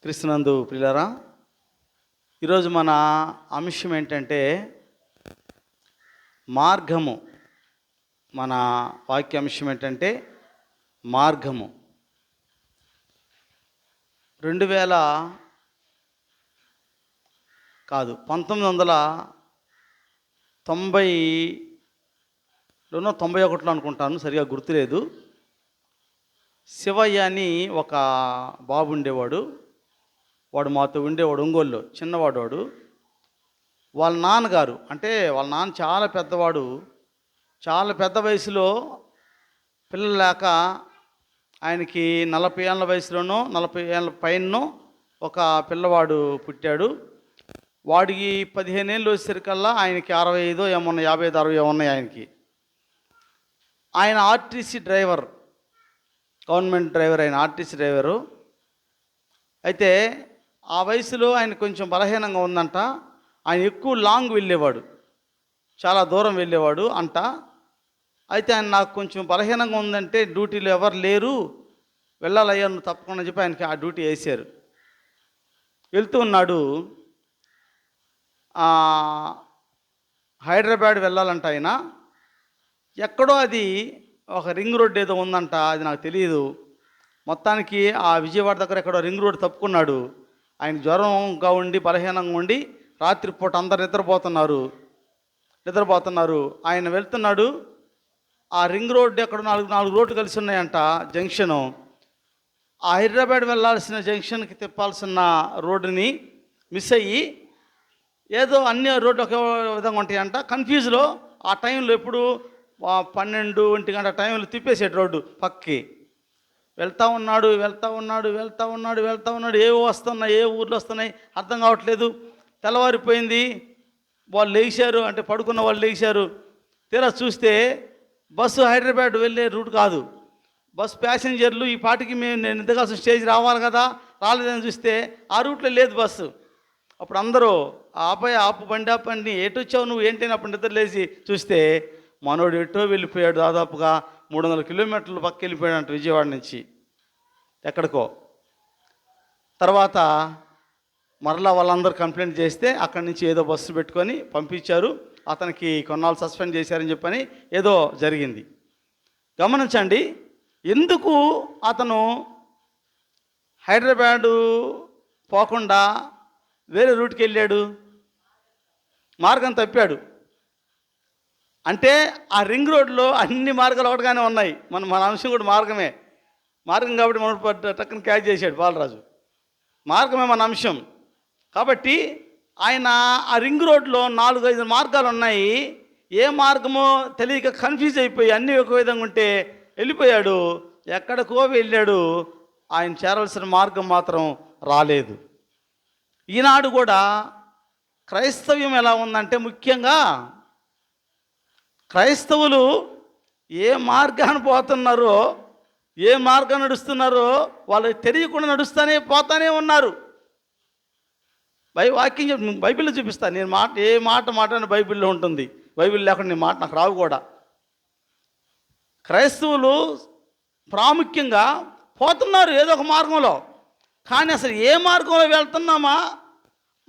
క్రీస్తునందు ప్రియులారా, ఈరోజు మన అంశం ఏంటంటే మార్గము. మన వాక్య అంశం ఏంటంటే మార్గము. 1990లోనో 91లో అనుకుంటాను, సరిగా గుర్తులేదు. శివయ్య అని ఒక బాబు ఉండేవాడు. వాడు మాతో ఉండేవాడు. ఒంగోలులో చిన్నవాడు. వాడు వాళ్ళ నాన్నగారు, అంటే వాళ్ళ నాన్న చాలా పెద్దవాడు. చాలా పెద్ద వయసులో పిల్లలు లేక ఆయనకి 40 ఏళ్ళ వయసులోనో 40 ఏళ్ళ పైననో ఒక పిల్లవాడు పుట్టాడు. వాడికి 15 ఏళ్ళు వచ్చేసరికల్లా ఆయనకి 65 ఏమన్నా 55 60 ఉన్నాయి ఆయనకి. ఆయన ఆర్టీసీ డ్రైవర్, గవర్నమెంట్ డ్రైవర్. ఆయన ఆర్టీసీ డ్రైవరు. అయితే ఆ వయసులో ఆయన కొంచెం బలహీనంగా ఉందంట. ఆయన ఎక్కువ లాంగ్ వెళ్ళేవాడు, చాలా దూరం వెళ్ళేవాడు అంట. అయితే ఆయన నాకు కొంచెం బలహీనంగా ఉందంటే డ్యూటీలో ఎవరు లేరు, వెళ్ళాలయ్యా నువ్వు తప్పకుండా చెప్పి ఆయనకి ఆ డ్యూటీ వేసారు. వెళ్తూ ఉన్నాడు. హైదరాబాద్ వెళ్ళాలంట ఆయన. ఎక్కడో అది ఒక రింగ్ రోడ్ ఏదో ఉందంట, అది నాకు తెలియదు. మొత్తానికి ఆ విజయవాడ దగ్గర ఎక్కడో రింగ్ రోడ్ తప్పుకున్నాడు. ఆయన జ్వరంగా ఉండి బలహీనంగా ఉండి రాత్రిపూట అందరు నిద్రపోతున్నారు. ఆయన వెళ్తున్నాడు. ఆ రింగ్ రోడ్డు ఎక్కడ నాలుగు రోడ్లు కలిసి ఉన్నాయంట, జంక్షను. ఆ హైదరాబాద్ వెళ్ళాల్సిన జంక్షన్కి తిప్పాల్సిన రోడ్డుని మిస్ అయ్యి, ఏదో అన్ని రోడ్లు ఒకే విధంగా ఉంటాయంట. కన్ఫ్యూజ్లో ఆ టైంలో ఎప్పుడు 12 1 గంట టైంలో తిప్పేసాడు రోడ్డు పక్కకి. వెళ్తూ ఉన్నాడు. ఏవో వస్తున్నాయి, ఏ ఊర్లు వస్తున్నాయి అర్థం కావట్లేదు. తెల్లవారిపోయింది. వాళ్ళు లేచారు, అంటే పడుకున్న వాళ్ళు లేచారు. తీరా చూస్తే బస్సు హైదరాబాద్ వెళ్ళే రూట్ కాదు. బస్సు ప్యాసింజర్లు ఈ పాటికి నేను దిగాల్సిన స్టేజ్ రావాలి కదా, రాలేదని చూస్తే ఆ రూట్లో లేదు బస్సు. అప్పుడు అందరూ ఆపు బండి ఆపండి, ఎటు వచ్చావు నువ్వు ఏంటి? అప్పుడు నిద్ర లేచి చూస్తే మనోడు ఎటో వెళ్ళిపోయాడు. దాదాపుగా 300 కిలోమీటర్లు పక్క వెళ్ళిపోయాడంట విజయవాడ నుంచి ఎక్కడికో. తర్వాత మరలా వాళ్ళందరూ కంప్లైంట్ చేస్తే అక్కడి నుంచి ఏదో బస్సు పెట్టుకొని పంపించారు. అతనికి కొన్నాళ్ళు సస్పెండ్ చేశారని చెప్పని ఏదో జరిగింది. గమనించండి, ఎందుకు అతను హైదరాబాదు పోకుండా వేరే రూట్కి వెళ్ళాడు? మార్గం తప్పాడు. అంటే ఆ రింగ్ రోడ్లో అన్ని మార్గాలు ఒకటిగానే ఉన్నాయి. మన అంశం కూడా మార్గం కాబట్టి మనం టక్కన క్యాచ్ చేశాడు బాలరాజు. మార్గమే మన అంశం. కాబట్టి ఆయన ఆ రింగ్ రోడ్లో 4-5 మార్గాలు ఉన్నాయి. ఏ మార్గమో తెలియక కన్ఫ్యూజ్ అయిపోయి అన్నీ ఒక విధంగా ఉంటే వెళ్ళిపోయాడు. ఎక్కడికో వెళ్ళాడు. ఆయన చేరవలసిన మార్గం మాత్రం రాలేదు. ఈనాడు కూడా క్రైస్తవ్యం ఎలా ఉందంటే, ముఖ్యంగా క్రైస్తవులు ఏ మార్గాన్ని పోతున్నారో, ఏ మార్గం నడుస్తున్నారో వాళ్ళకి తెలియకుండా పోతానే ఉన్నారు. వాక్యం బైబిల్లో చూపిస్తాను. నేను ఏ మాట మాట్లాడిన బైబిల్లో ఉంటుంది. బైబిల్ లేకుండా నేను మాట నాకు రావు కూడా. క్రైస్తవులు ప్రాముఖ్యంగా పోతున్నారు ఏదో ఒక మార్గంలో. కానీ అసలు ఏ మార్గంలో వెళ్తున్నామా,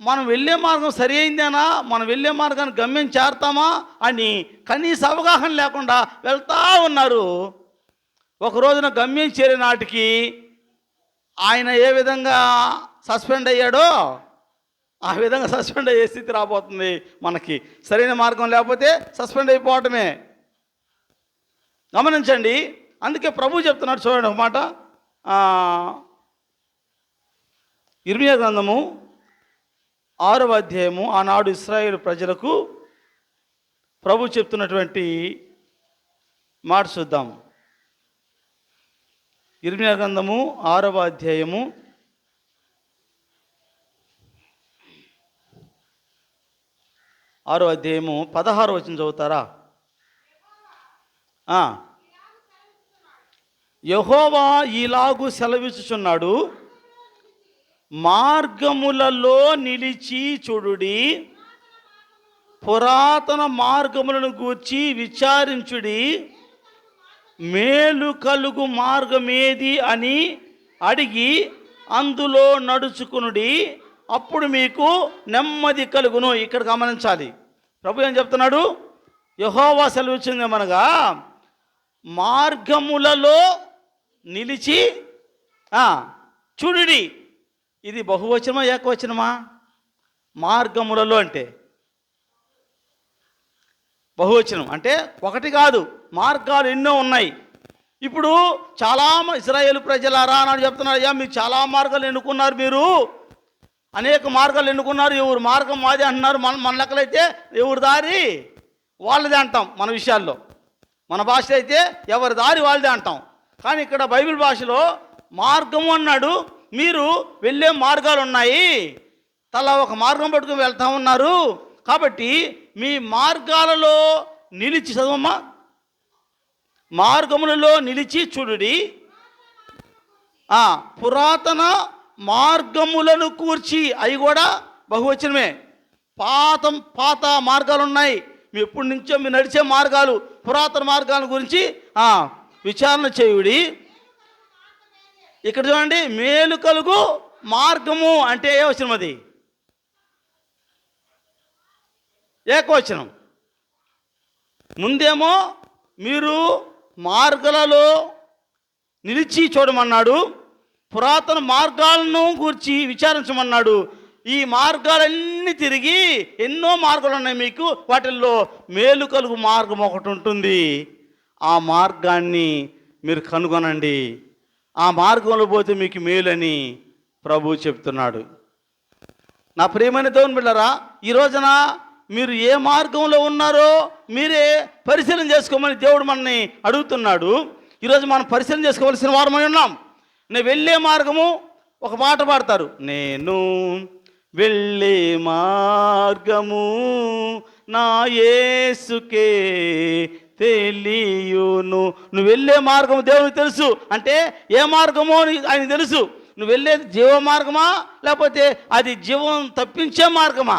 మనం వెళ్ళే మార్గం సరి అయిందేనా, మనం వెళ్ళే మార్గాన్ని గమ్యం చేరతామా అని కనీస అవగాహన లేకుండా వెళ్తూ ఉన్నారు. ఒక రోజున గమ్యం చేరే నాటికి ఆయన ఏ విధంగా సస్పెండ్ అయ్యాడో ఆ విధంగా సస్పెండ్ అయ్యే స్థితి రాబోతుంది మనకి. సరైన మార్గం లేకపోతే సస్పెండ్ అయిపోవటమే. గమనించండి. అందుకే ప్రభు చెప్తున్నాడు, చూడండి ఒక మాట. ఇర్మియా గ్రంథము 6వ అధ్యాయము. ఆనాడు ఇశ్రాయేలు ప్రజలకు ప్రభు చెప్తున్నటువంటి మాట చూద్దాం. ఇర్మియా గ్రంథము 6వ అధ్యాయము 16వ వచనం చదువుతారా? యెహోవా ఈలాగు సెలవిచ్చుచున్నాడు, మార్గములలో నిలిచి చూడుడి, పురాతన మార్గములను గూర్చి విచారించుడి, మేలు కలుగు మార్గమేది అని అడిగి అందులో నడుచుకునుడి, అప్పుడు మీకు నెమ్మది కలుగును. ఇక్కడ గమనించాలి, ప్రభు ఏం చెప్తున్నాడు? యెహోవా సెలవిచ్చిందేమనగా, మార్గములలో నిలిచి చూడుడి. ఇది బహువచనమా ఏకవచనమా? మార్గములలో అంటే బహువచనం, అంటే ఒకటి కాదు, మార్గాలు ఎన్నో ఉన్నాయి. ఇప్పుడు చాలా ఇశ్రాయేలు ప్రజలారా అని చెప్తున్నారు, అయ్యా మీరు చాలా మార్గాలు ఎన్నుకున్నారు, మీరు అనేక మార్గాలు ఎన్నుకున్నారు, ఎవరు మార్గం మాది అంటున్నారు. మన లెక్కలైతే ఎవరి దారి వాళ్ళదే అంటాం. మన విషయాల్లో మన భాష అయితే ఎవరి దారి వాళ్ళదే అంటాం. కానీ ఇక్కడ బైబిల్ భాషలో మార్గము అన్నాడు. మీరు వెళ్ళే మార్గాలు ఉన్నాయి, తలా ఒక మార్గం పట్టుకుని వెళ్తా ఉన్నారు. కాబట్టి మీ మార్గాలలో నిలిచి, చదవమ్మా, మార్గములలో నిలిచి చూడుడి, పురాతన మార్గములను కూర్చి. అవి కూడా బహువచనమే. పాత మార్గాలు ఉన్నాయి, మీ ఎప్పటి నుంచో మీరు నడిచే మార్గాలు, పురాతన మార్గాల గురించి విచారణ చేయుడి. ఇక్కడ చూడండి, మేలు కలుగు మార్గము అంటే ఏ వచనం? అది ఏకవచనం. ముందేమో మీరు మార్గాలలో నిలిచి చూడమన్నాడు, పురాతన మార్గాలను గురించి విచారించమన్నాడు. ఈ మార్గాలన్నీ తిరిగి ఎన్నో మార్గాలు ఉన్నాయి మీకు, వాటిల్లో మేలు కలుగు మార్గం ఒకటి ఉంటుంది. ఆ మార్గాన్ని మీరు కనుగొనండి, ఆ మార్గంలో పోతే మీకు మేలని ప్రభు చెప్తున్నాడు. నా ప్రియమైన దేవుని బిడ్డలారా, ఈ రోజున మీరు ఏ మార్గంలో ఉన్నారో మీరే పరిశీలన చేసుకోమని దేవుడు మనల్ని అడుగుతున్నాడు. ఈరోజు మనం పరిశీలన చేసుకోవలసిన వారమై ఉన్నాం. నేను వెళ్ళే మార్గము, ఒక పాట పాడతారు, నేను వెళ్ళే మార్గము నా యేసుకే తెలియును. నువ్వు వెళ్ళే మార్గము దేవునికి తెలుసు. అంటే ఏ మార్గమో ఆయనకు తెలుసు. నువ్వు వెళ్ళేది జీవ మార్గమా లేకపోతే అది జీవం తప్పించే మార్గమా?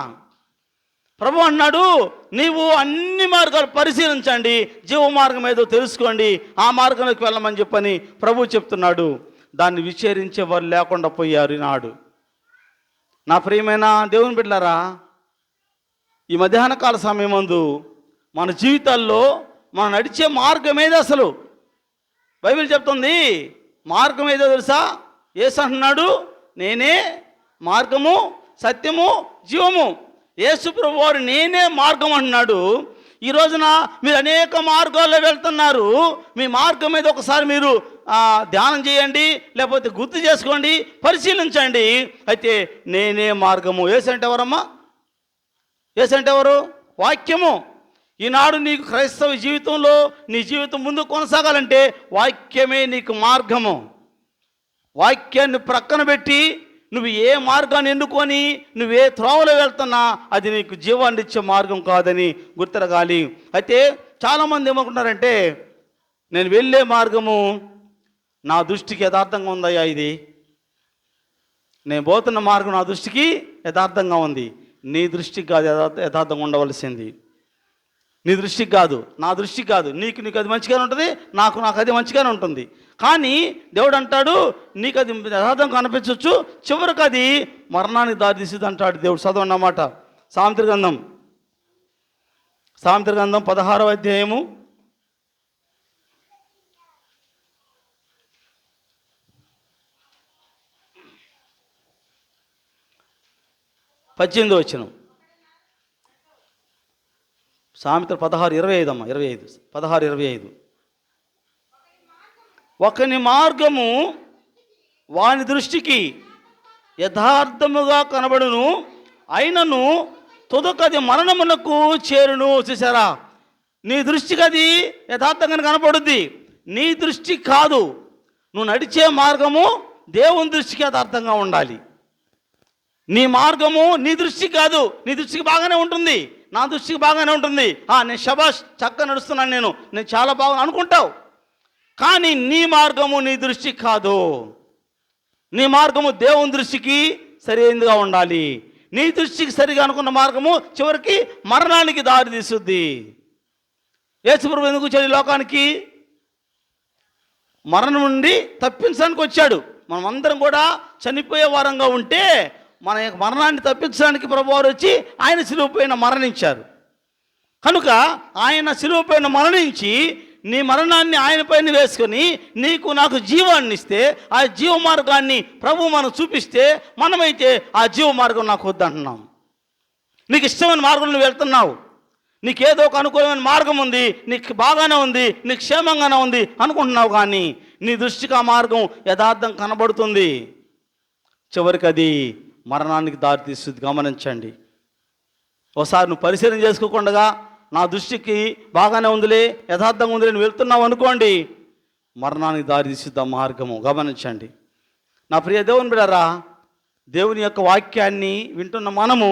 ప్రభు అన్నాడు, నీవు అన్ని మార్గాలు పరిశీలించండి, జీవ మార్గం ఏదో తెలుసుకోండి, ఆ మార్గంలోకి వెళ్ళమని చెప్పని ప్రభు చెప్తున్నాడు. దాన్ని విచారించే వారు లేకుండా పోయారు ఈనాడు. నా ప్రియమైన దేవుని బిడ్డలారా, ఈ మధ్యాహ్న కాల సమయం ముందు మన జీవితాల్లో మనం నడిచే మార్గం ఏదో అసలు బైబిల్ చెప్తుంది. మార్గం ఏదో తెలుసా? యేసు అంటున్నాడు, నేనే మార్గము సత్యము జీవము. యేసు ప్రభు వారు నేనే మార్గం అంటున్నాడు. ఈ రోజున మీరు అనేక మార్గాల్లో వెళ్తున్నారు. మీ మార్గం మీద ఒకసారి మీరు ధ్యానం చేయండి, లేకపోతే గుర్తు చేసుకోండి, పరిశీలించండి. అయితే నేనే మార్గము. యేసు అంటే ఎవరమ్మా? యేసు అంటే ఎవరు? వాక్యము. ఈనాడు నీకు క్రైస్తవ జీవితంలో నీ జీవితం ముందు కొనసాగాలంటే వాక్యమే నీకు మార్గము. వాక్యాన్ని ప్రక్కన పెట్టి నువ్వు ఏ మార్గాన్ని ఎన్నుకొని నువ్వే త్రోవలో వెళ్తున్నా అది నీకు జీవాన్ని ఇచ్చే మార్గం కాదని గుర్తిరగాలి. అయితే చాలామంది ఏమనుకుంటారంటే, నేను వెళ్ళే మార్గము నా దృష్టికి యథార్థంగా ఉందయ్యా, ఇది నేను పోతున్న మార్గం నా దృష్టికి యథార్థంగా ఉంది. నీ దృష్టికి కాదు యథార్థంగా ఉండవలసింది. నీ దృష్టికి కాదు, నా దృష్టికి కాదు. నీకు అది మంచిగానే ఉంటుంది, నాకు అది మంచిగానే ఉంటుంది. కానీ దేవుడు అంటాడు, నీకు అది యథార్థం కనిపించవచ్చు, చివరికి అది మరణానికి దారితీస్తుంది అంటాడు దేవుడు. చదవండి అన్నమాట. సామెతల గ్రంథం 16వ అధ్యాయము 18వ వచనం. సామెతలు 16:25 అమ్మ, 25, 16:25. ఒకని మార్గము వాని దృష్టికి యథార్థముగా కనబడును, అయినను తుదకది మరణమునకు చేరును. చూసారా? నీ దృష్టికి అది యథార్థంగా కనపడుద్ది, నీ దృష్టి కాదు. నువ్వు నడిచే మార్గము దేవుని దృష్టికి యథార్థంగా ఉండాలి. నీ మార్గము నీ దృష్టికి కాదు. నీ దృష్టికి బాగానే ఉంటుంది, నా దృష్టికి బాగానే ఉంటుంది. నేను శబాష్ చక్కగా నడుస్తున్నాను, నేను చాలా బాగా అనుకుంటావు. కానీ నీ మార్గము నీ దృష్టికి కాదు. నీ మార్గము దేవుని దృష్టికి సరైనదిగా ఉండాలి. నీ దృష్టికి సరిగా అనుకున్న మార్గము చివరికి మరణానికి దారి తీస్తుంది. యేసుప్రభు ఎందుకు వచ్చాడు ఈ లోకానికి? మరణం నుండి తప్పించడానికి వచ్చాడు. మనమందరం కూడా చనిపోయే వారంగా ఉంటే మన యొక్క మరణాన్ని తప్పించడానికి ప్రభువారు వచ్చి ఆయన శిలువ పైన మరణించారు. కనుక ఆయన శిలువ పైన మరణించి నీ మరణాన్ని ఆయన పైన వేసుకొని నీకు నాకు జీవాన్ని ఇస్తే, ఆ జీవ మార్గాన్ని ప్రభు మనకు చూపిస్తే, మనమైతే ఆ జీవ మార్గం నాకు వద్దంటున్నాం. నీకు ఇష్టమైన మార్గంలో నువ్వు వెళ్తున్నావు, నీకేదో ఒక అనుకూలమైన మార్గం ఉంది, నీకు బాగానే ఉంది, నీకు క్షేమంగానే ఉంది అనుకుంటున్నావు, కానీ నీ దృష్టికి ఆ మార్గం యథార్థం కనబడుతుంది, చివరికి అది మరణానికి దారితీస్తుంది. గమనించండి. ఒకసారి నువ్వు పరిశీలన చేసుకోకుండా నా దృష్టికి బాగానే ఉందిలే, యథార్థంగా ఉందిలే నువ్వు వెళ్తున్నావు అనుకోండి, మరణానికి దారితీస్తుంది ఆ మార్గము. గమనించండి. నా ప్రియ దేవుని బిడ్డలారా, దేవుని యొక్క వాక్యాన్ని వింటున్న మనము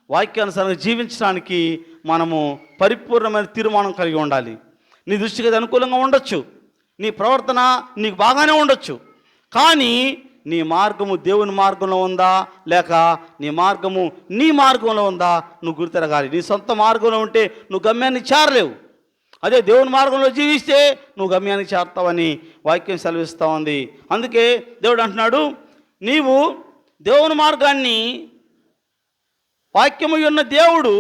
వాక్యానుసారంగా జీవించడానికి మనము పరిపూర్ణమైన తీర్మానం కలిగి ఉండాలి. నీ దృష్టికి అది అనుకూలంగా ఉండొచ్చు, నీ ప్రవర్తన నీకు బాగానే ఉండొచ్చు, కానీ నీ మార్గము దేవుని మార్గంలో ఉందా లేక నీ మార్గము నీ మార్గంలో ఉందా నువ్వు గుర్తిరగాలి. నీ సొంత మార్గంలో ఉంటే నువ్వు గమ్యాన్ని చేరలేవు. అదే దేవుని మార్గంలో జీవిస్తే నువ్వు గమ్యానికి చేరుతావని వాక్యం సెలవిస్తూ ఉంది. అందుకే దేవుడు అంటున్నాడు, నీవు దేవుని మార్గాన్ని, వాక్యము ఉన్న దేవుడు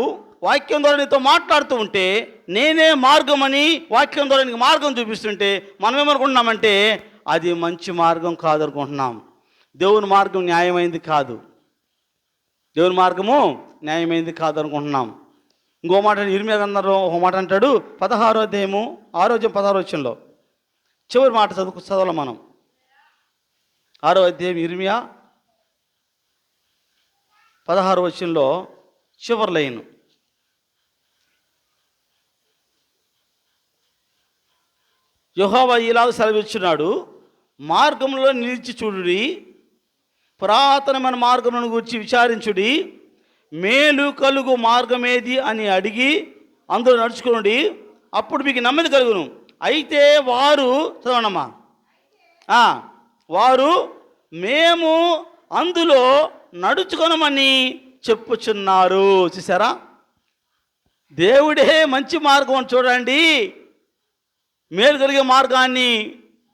వాక్యం ద్వారా నీతో మాట్లాడుతూ ఉంటే, నేనే మార్గం అని వాక్యం ద్వారా నీకు మార్గం చూపిస్తుంటే మనం ఏమనుకుంటున్నామంటే అది మంచి మార్గం కాదనుకుంటున్నాం. దేవుని మార్గం న్యాయమైంది కాదు, దేవుని మార్గము న్యాయమైంది కాదనుకుంటున్నాం. ఇంకో మాట ఇర్మియా గ్రంథంలో ఒక మాట అంటాడు, 16వ అధ్యాయము 16వ వచనంలో చివరి మాట చదవాలి మనం. 6వ అధ్యాయం ఇర్మియా 16వ వచనంలో చివరి లైన్, యెహోవా ఇలాగ సెలవిచ్చున్నాడు, మార్గంలో నిలిచి చూడుడి, పురాతనమైన మార్గమును గురించి విచారించుడి, మేలు కలుగు మార్గమేది అని అడిగి అందులో నడుచుకునుడి, అప్పుడు మీకు నెమ్మది కలుగును. అయితే వారు చదవనమ్మా, వారు మేము అందులో నడుచుకొనమని చెప్పుచున్నారు. చూసారా, దేవుడే మంచి మార్గం చూడండి, మేలు కలిగే మార్గాన్ని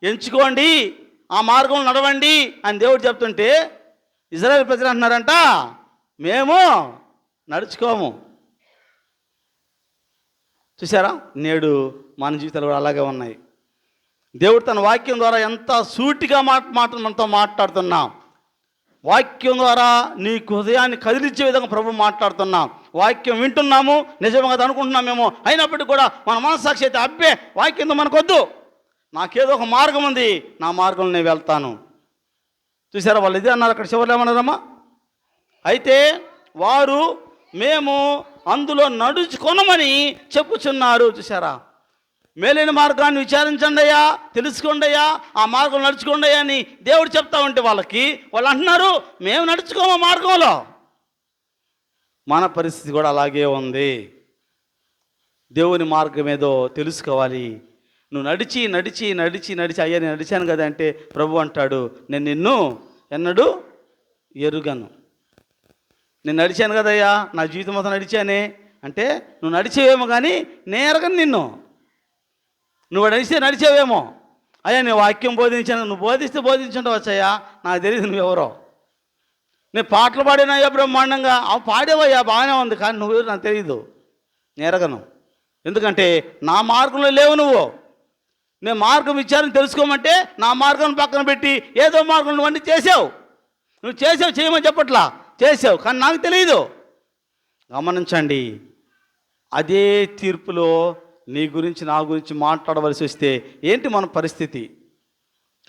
ఎంచుకోండి, ఆ మార్గంలో నడవండి అని దేవుడు చెప్తుంటే ఇజ్రాయేల్ ప్రజలు అంటున్నారంట, మేము నడుచుకోము. చూసారా, నేడు మన జీవితాలు కూడా అలాగే ఉన్నాయి. దేవుడు తన వాక్యం ద్వారా ఎంత సూటిగా మనతో మాట్లాడుతున్నాం. వాక్యం ద్వారా నీ హృదయాన్ని కదిలించే విధంగా ప్రభు మాట్లాడుతున్నాం. వాక్యం వింటున్నాము, నిజంగా అనుకుంటున్నామేమో, అయినప్పటికీ కూడా మన మనస్సాక్షి అయితే అబ్బే వాక్యంతో మనకొద్దు, నాకేదో ఒక మార్గం ఉంది, నా మార్గంలో నేను వెళ్తాను. చూసారా, వాళ్ళు ఇదే అన్నారు. అక్కడ చివరిలో ఏమన్నారమ్మా, అయితే వారు మేము అందులో నడుచుకొనమని చెప్పుచున్నారు. చూసారా, మేలైన మార్గాన్ని విచారించండి అయ్యా, తెలుసుకోండి అయ్యా, ఆ మార్గం నడుచుకోండి అయ్యా అని దేవుడు చెప్తా ఉంటే వాళ్ళు అంటున్నారు మేము నడుచుకోము మార్గంలో. మన పరిస్థితి కూడా అలాగే ఉంది. దేవుని మార్గం ఏదో తెలుసుకోవాలి. నువ్వు నడిచి నడిచి నడిచి నడిచి అయ్యా నేను నడిచాను కదా అంటే ప్రభు అంటాడు, నేను నిన్ను ఎన్నడూ ఎరుగను. నేను నడిచాను కదయ్యా, నా జీవితం మొత్తం నడిచానే అంటే నువ్వు నడిచేవేమో కానీ నేను ఎరగను నిన్ను. నువ్వు నడిచేవేమో అయ్యా, నేను వాక్యం బోధించాను, నువ్వు బోధించుంటావచ్చయ్యా, నాకు తెలియదు నువ్వెవరో. నేను పాటలు పాడినయ్యా బ్రహ్మాండంగా, అవి పాడేవయ్యా బాగానే ఉంది, కానీ నువ్వెవరు నాకు తెలియదు, నేను ఎరగను. ఎందుకంటే నా మార్గంలో లేవు నువ్వు. నేను మార్గం ఇచ్చారని తెలుసుకోమంటే నా మార్గం పక్కన పెట్టి ఏదో మార్గం నువ్వు అన్నీ చేసావు. నువ్వు చేసావు, చేయమని చెప్పట్లా, చేసావు, కానీ నాకు తెలియదు. గమనించండి, అదే తీర్పులో నీ గురించి నా గురించి మాట్లాడవలసి వస్తే ఏంటి మన పరిస్థితి?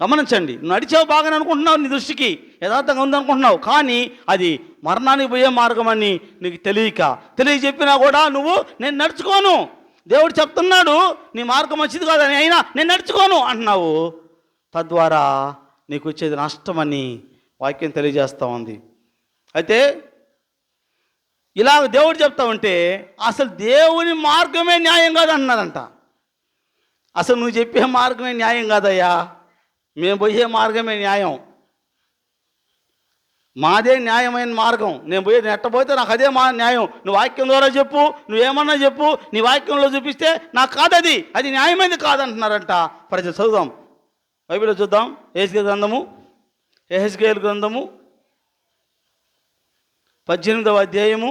గమనించండి. నువ్వు నడిచావు బాగానే అనుకుంటున్నావు, నీ దృష్టికి యథార్థంగా ఉందనుకుంటున్నావు, కానీ అది మరణానికి పోయే మార్గం అని నీకు తెలియజెప్పినా కూడా నువ్వు నేను నడుచుకోను, దేవుడు చెప్తున్నాడు నీ మార్గం మంచిది కాదని, అయినా నేను నడుచుకోను అంటున్నావు. తద్వారా నీకు వచ్చేది నష్టమని వాక్యం తెలియజేస్తూ ఉంది. అయితే ఇలాగ దేవుడు చెప్తా ఉంటే అసలు దేవుని మార్గమే న్యాయం కాదు అంటున్నారంట. అసలు నువ్వు చెప్పే మార్గమే న్యాయం కాదయ్యా, మేము పోయే మార్గమే న్యాయం, మాదే న్యాయమైన మార్గం, నేను పోయేది ఎట్టపోతే నాకు అదే న్యాయం. నువ్వు వాక్యం ద్వారా చెప్పు, నువ్వేమన్నా చెప్పు, నీ వాక్యంలో చూపిస్తే నాకు కాదది, అది న్యాయమైనది కాదంటున్నారంట ప్రజలు. చదువుదాం, బైబిల్లో చూద్దాం. యేసు గ్రంథము యెహెజ్కేలు గ్రంథము 18వ అధ్యాయము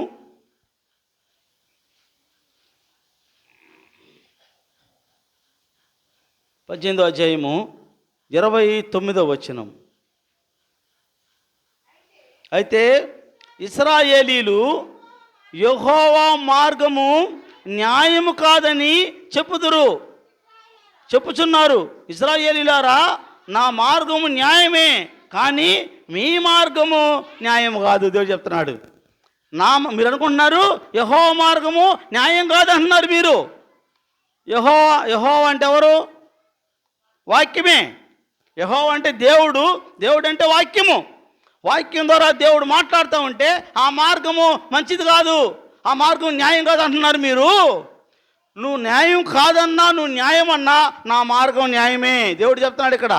29వ వచనం. అయితే ఇశ్రాయేలీలు యెహోవా మార్గము న్యాయము కాదని చెప్పుచున్నారు. ఇశ్రాయేలీలారా, నా మార్గము న్యాయమే, కానీ మీ మార్గము న్యాయం కాదు. దేవుడు చెప్తున్నాడు. మీరు అనుకుంటున్నారు యెహోవా మార్గము న్యాయం కాదు అంటున్నారు మీరు. యెహోవా అంటే ఎవరు? వాక్యమే. యెహోవా అంటే దేవుడు అంటే వాక్యము. వాక్యం ద్వారా దేవుడు మాట్లాడుతూ ఉంటే ఆ మార్గము మంచిది కాదు, ఆ మార్గం న్యాయం కాదు అంటున్నారు మీరు. నువ్వు న్యాయం కాదన్నా, నువ్వు న్యాయం అన్నా, నా మార్గం న్యాయమే. దేవుడు చెప్తున్నాడు ఇక్కడ.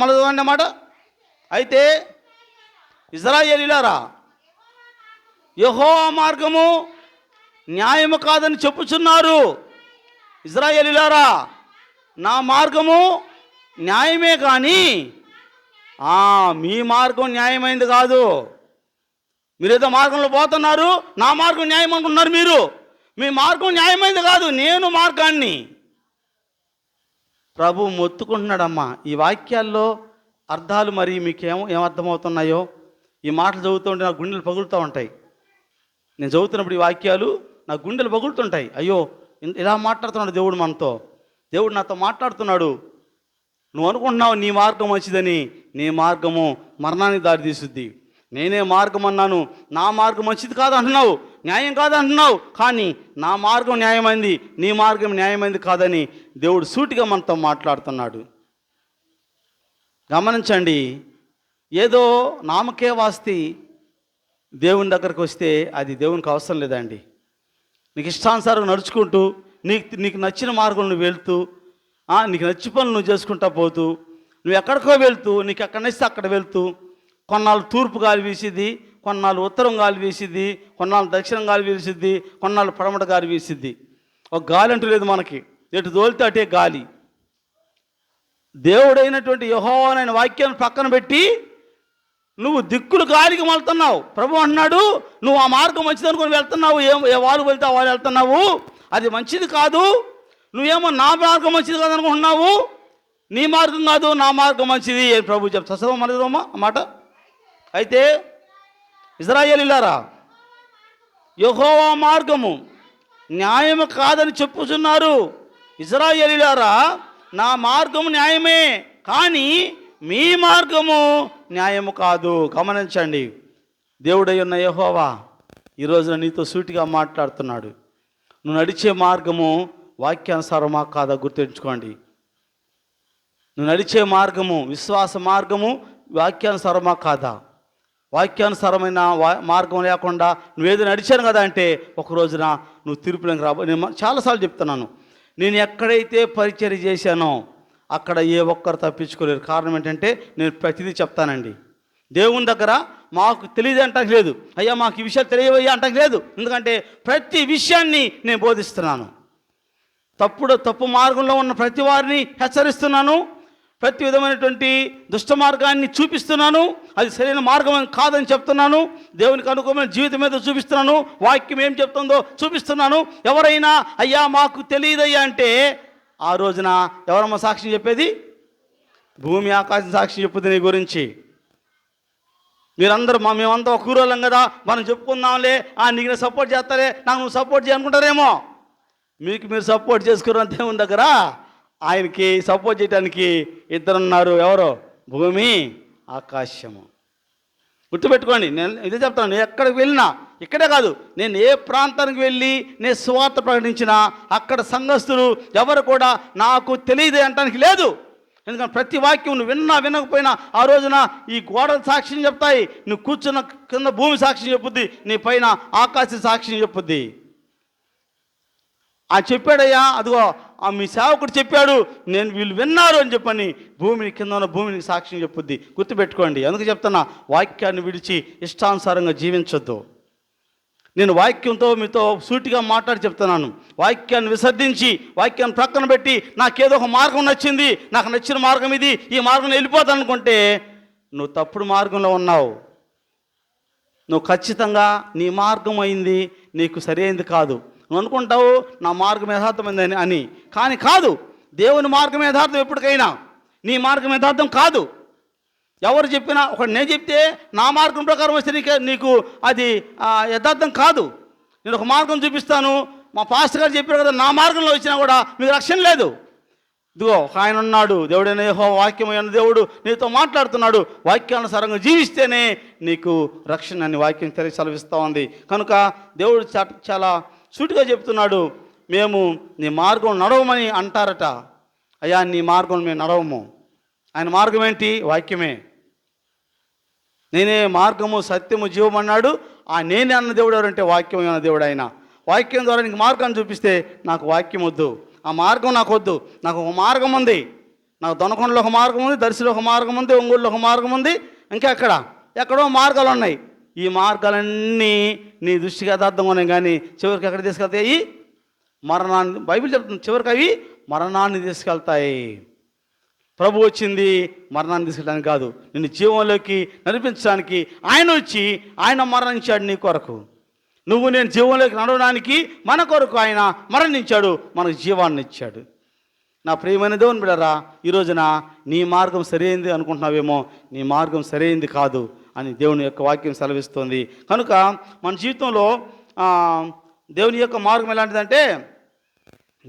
మళ్ళీ అన్నమాట. అయితే ఇశ్రాయేలీయులారా, యెహోవా మార్గము న్యాయము కాదని చెప్పుచున్నారు. ఇశ్రాయేలీయులారా, నా మార్గము న్యాయమే, కానీ మీ మార్గం న్యాయమైంది కాదు. మీరేదో మార్గంలో పోతున్నారు, నా మార్గం న్యాయం అనుకుంటున్నారు మీరు. మీ మార్గం న్యాయమైంది కాదు, నేను మార్గాన్ని. ప్రభు మొత్తుకుంటున్నాడమ్మా. ఈ వాక్యాల్లో అర్థాలు మరి మీకేమో ఏమర్థమవుతున్నాయో, ఈ మాటలు చదువుతుంటే నా గుండెలు పగులుతూ ఉంటాయి. నేను చదువుతున్నప్పుడు ఈ వాక్యాలు నా గుండెలు పగులుతుంటాయి. అయ్యో, ఇలా మాట్లాడుతున్నాడు దేవుడు మనతో. దేవుడు నాతో మాట్లాడుతున్నాడు. నువ్వు అనుకుంటున్నావు నీ మార్గం మంచిదని, నీ మార్గము మరణానికి దారి తీస్తుంది. నేనే మార్గం అన్నాను, నా మార్గం మంచిది కాదు అంటున్నావు, న్యాయం కాదు అంటున్నావు. కానీ నా మార్గం న్యాయమైంది, నీ మార్గం న్యాయమైంది కాదని దేవుడు సూటిగా మనతో మాట్లాడుతున్నాడు. గమనించండి. ఏదో నామకే వాస్తి దేవుని దగ్గరకు వస్తే అది దేవునికి అవసరం లేదండి. నీకు ఇష్టానుసారం నడుచుకుంటూ, నీకు నచ్చిన మార్గం నువ్వు వెళ్తూ, నీకు నచ్చి పనులు నువ్వు చేసుకుంటా పోతూ, నువ్వు ఎక్కడికో వెళ్తూ, నీకు ఎక్కడ నచ్చితే అక్కడ వెళ్తూ, కొన్నాళ్ళు తూర్పు గాలి వీసిద్ది, కొన్నాళ్ళు ఉత్తరం గాలి వీసిద్ది, కొన్నాళ్ళు దక్షిణం గాలి వీసిద్ది, కొన్నాళ్ళు పడమట గాలి వీసిద్ది. ఒక గాలి అంటూ లేదు మనకి. ఎటు తోలితే అటే గాలి. దేవుడైనటువంటి యెహోవానైన వాక్యాన్ని పక్కన పెట్టి నువ్వు దిక్కులు గాలికి మళ్తున్నావు. ప్రభు అంటున్నాడు, నువ్వు ఆ మార్గం మంచిది అనుకుని వెళ్తున్నావు. ఏ వాళ్ళు వెళ్తే వాళ్ళు వెళ్తున్నావు, అది మంచిది కాదు. నువ్వేమో నా మార్గం మంచిది కాదు అనుకుంటున్నావు. నీ మార్గం కాదు, నా మార్గం మంచిది అని ప్రభు చెప్తా. చదవ మన అన్నమాట. అయితే ఇశ్రాయేలీయులారా, యెహోవా మార్గము న్యాయము కాదని చెప్పుచున్నారు. ఇశ్రాయేలీయులారా, నా మార్గము న్యాయమే, కానీ మీ మార్గము న్యాయము కాదు. గమనించండి. దేవుడై ఉన్న యెహోవా ఈరోజున నీతో సూటిగా మాట్లాడుతున్నాడు. నువ్వు నడిచే మార్గము వాక్యానుసారమా కాదా గుర్తుంచుకోండి. నువ్వు నడిచే మార్గము, విశ్వాస మార్గము వాక్యానుసారమా కాదా? వాక్యానుసారమైన మార్గం లేకుండా నువ్వేదో నడిచాను కదా అంటే ఒక రోజున నువ్వు తీర్పులోకి రాబో. నేను చాలాసార్లు చెప్తున్నాను, నేను ఎక్కడైతే పరిచర్య చేశానో అక్కడ ఏ ఒక్కరు తప్పించుకోలేరు. కారణం ఏంటంటే నేను ప్రతిదీ చెప్తానండి. దేవుని దగ్గర మాకు తెలియదు అంటకు లేదు, అయ్యా మాకు ఈ విషయాలు తెలియవయ్యా అంటకు లేదు. ఎందుకంటే ప్రతి విషయాన్ని నేను బోధిస్తున్నాను. తప్పు మార్గంలో ఉన్న ప్రతి వారిని హెచ్చరిస్తున్నాను. ప్రతి విధమైనటువంటి దుష్ట మార్గాన్ని చూపిస్తున్నాను. అది సరైన మార్గం కాదని చెప్తున్నాను. దేవునికి అనుకూలమైన జీవితం మీద చూపిస్తున్నాను. వాక్యం ఏం చెప్తుందో చూపిస్తున్నాను. ఎవరైనా అయ్యా మాకు తెలియదయ్యా అంటే ఆ రోజున ఎవరమ్మా సాక్ష్యం చెప్పేది? భూమి ఆకాశం సాక్ష్యం చెప్పుద్ది నీ గురించి. మీరందరూ మేమంతా ఒక ఊరోళ్ళం కదా, మనం చెప్పుకుందాంలే, నీకు సపోర్ట్ చేస్తారే, నాకు నువ్వు సపోర్ట్ చేయనుకుంటారేమో. మీకు మీరు సపోర్ట్ చేసుకున్న దేవుని దగ్గర ఆయనకి సపోర్ట్ చేయడానికి ఇద్దరున్నారు. ఎవరో? భూమి ఆకాశము. గుర్తుపెట్టుకోండి. నేను ఇదే చెప్తాను. నేను ఎక్కడికి వెళ్ళినా, ఇక్కడే కాదు, నేను ఏ ప్రాంతానికి వెళ్ళి నేను సువార్త ప్రకటించినా అక్కడ సంఘస్థులు ఎవరు కూడా నాకు తెలియదు అనటానికి లేదు. ఎందుకంటే ప్రతి వాక్యం నువ్వు వినకపోయినా ఆ రోజున ఈ గోడలు సాక్ష్యం చెప్తాయి. నువ్వు కూర్చున్న కింద భూమి సాక్ష్యం చెప్పుద్ది, నీ పైన ఆకాశం సాక్ష్యం చెప్పుద్ది. చెప్పాడయ్యా, అదిగో మీ సేవకుడు చెప్పాడు, నేను వీళ్ళు విన్నారు అని చెప్పని భూమిని కింద ఉన్న భూమిని సాక్ష్యం చెప్పుద్ది. గుర్తుపెట్టుకోండి. అందుకు చెప్తున్నా, వాక్యాన్ని విడిచి ఇష్టానుసారంగా జీవించొద్దు. నేను వాక్యంతో మీతో సూటిగా మాట్లాడి చెప్తున్నాను. వాక్యాన్ని విసర్జించి వాక్యాన్ని ప్రక్కన పెట్టి నాకేదో ఒక మార్గం నచ్చింది, నాకు నచ్చిన మార్గం ఇది, ఈ మార్గం వెళ్ళిపోతాను అనుకుంటే నువ్వు తప్పుడు మార్గంలో ఉన్నావు. నువ్వు ఖచ్చితంగా నీ మార్గం అయింది నీకు సరైనది కాదు. నువ్వు అనుకుంటావు నా మార్గం యథార్థమైందని అని, కానీ కాదు. దేవుని మార్గం యథార్థం ఎప్పటికైనా, నీ మార్గం యథార్థం కాదు. ఎవరు చెప్పినా, ఒకటి నేను చెప్తే నా మార్గం ప్రకారం వస్తే నీకు అది యథార్థం కాదు. నేను ఒక మార్గం చూపిస్తాను, మా పాస్టర్ గారు చెప్పారు కదా, నా మార్గంలో వచ్చినా కూడా మీకు రక్షణ లేదు. ఇదిగో ఆయన ఉన్నాడు, దేవుడైన యెహోవా వాక్యమైన దేవుడు నీతో మాట్లాడుతున్నాడు. వాక్యానుసారంగా జీవిస్తేనే నీకు రక్షణ అని వాక్యం సెలవిస్తూ ఉంది. కనుక దేవుడు చాలా సూటిగా చెప్తున్నాడు, మేము నీ మార్గం నడవమని అంటారట. అయ్యా, నీ మార్గం మేము నడవము. ఆయన మార్గం ఏంటి? వాక్యమే. నేనే మార్గము సత్యము జీవం అన్నాడు. నేనే అన్న దేవుడు ఎవరంటే వాక్యం అన్న దేవుడు. ఆయన వాక్యం ద్వారా నీకు మార్గాన్ని చూపిస్తే నాకు వాక్యం వద్దు, ఆ మార్గం నాకు వద్దు. నాకు ఒక మార్గం ఉంది. నాకు దొనకొండలో ఒక మార్గం ఉంది, దర్శిలో ఒక మార్గం ఉంది, ఒంగోలులో ఒక మార్గం ఉంది, ఇంకా ఎక్కడో మార్గాలు ఉన్నాయి. ఈ మార్గాలన్నీ నీ దృష్టికి యథార్థంగా ఉన్నాయి, కానీ చివరికి ఎక్కడ తీసుకెళ్తాయి? మరణాన్ని. బైబిల్ చెప్తుంది, చివరికి అవి మరణాన్ని తీసుకెళ్తాయి. ప్రభు వచ్చింది మరణాన్ని తీసుకెళ్ళడానికి కాదు, నిన్ను జీవంలోకి నడిపించడానికి ఆయన వచ్చి ఆయన మరణించాడు నీ కొరకు. నువ్వు నేను జీవంలోకి నడవడానికి మన కొరకు ఆయన మరణించాడు, మనకు జీవాన్ని ఇచ్చాడు. నా ప్రియమైన దేవుని బిడ్డలారా, ఈ రోజున నీ మార్గం సరైనది అనుకుంటున్నావేమో, నీ మార్గం సరైనది కాదు అని దేవుని యొక్క వాక్యం సెలవిస్తుంది. కనుక మన జీవితంలో దేవుని యొక్క మార్గం ఎలాంటిదంటే,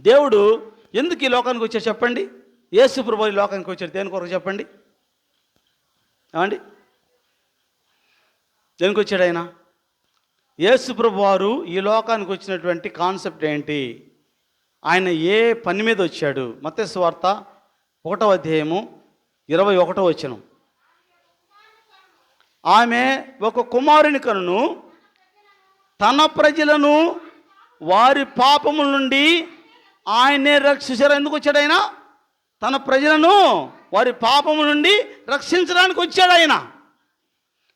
దేవుడు ఎందుకు ఈ లోకానికి వచ్చాడు చెప్పండి? యేసు ప్రభువు ఈ లోకానికి వచ్చాడు దేని కొరకు చెప్పండి? ఏమండి, దేనికి వచ్చాడు ఆయన? యేసు ప్రభువు వారు ఈ లోకానికి వచ్చినటువంటి కాన్సెప్ట్ ఏంటి? ఆయన ఏ పని మీద వచ్చాడు? మత్తయి సువార్త 1వ అధ్యాయము 21వ వచనం. ఆమె ఒక కుమారుని కనును, తన ప్రజలను వారి పాపముల నుండి ఆయనే రక్షించారు. ఎందుకు వచ్చాడు ఆయన? తన ప్రజలను వారి పాపముల నుండి రక్షించడానికి వచ్చాడు ఆయన.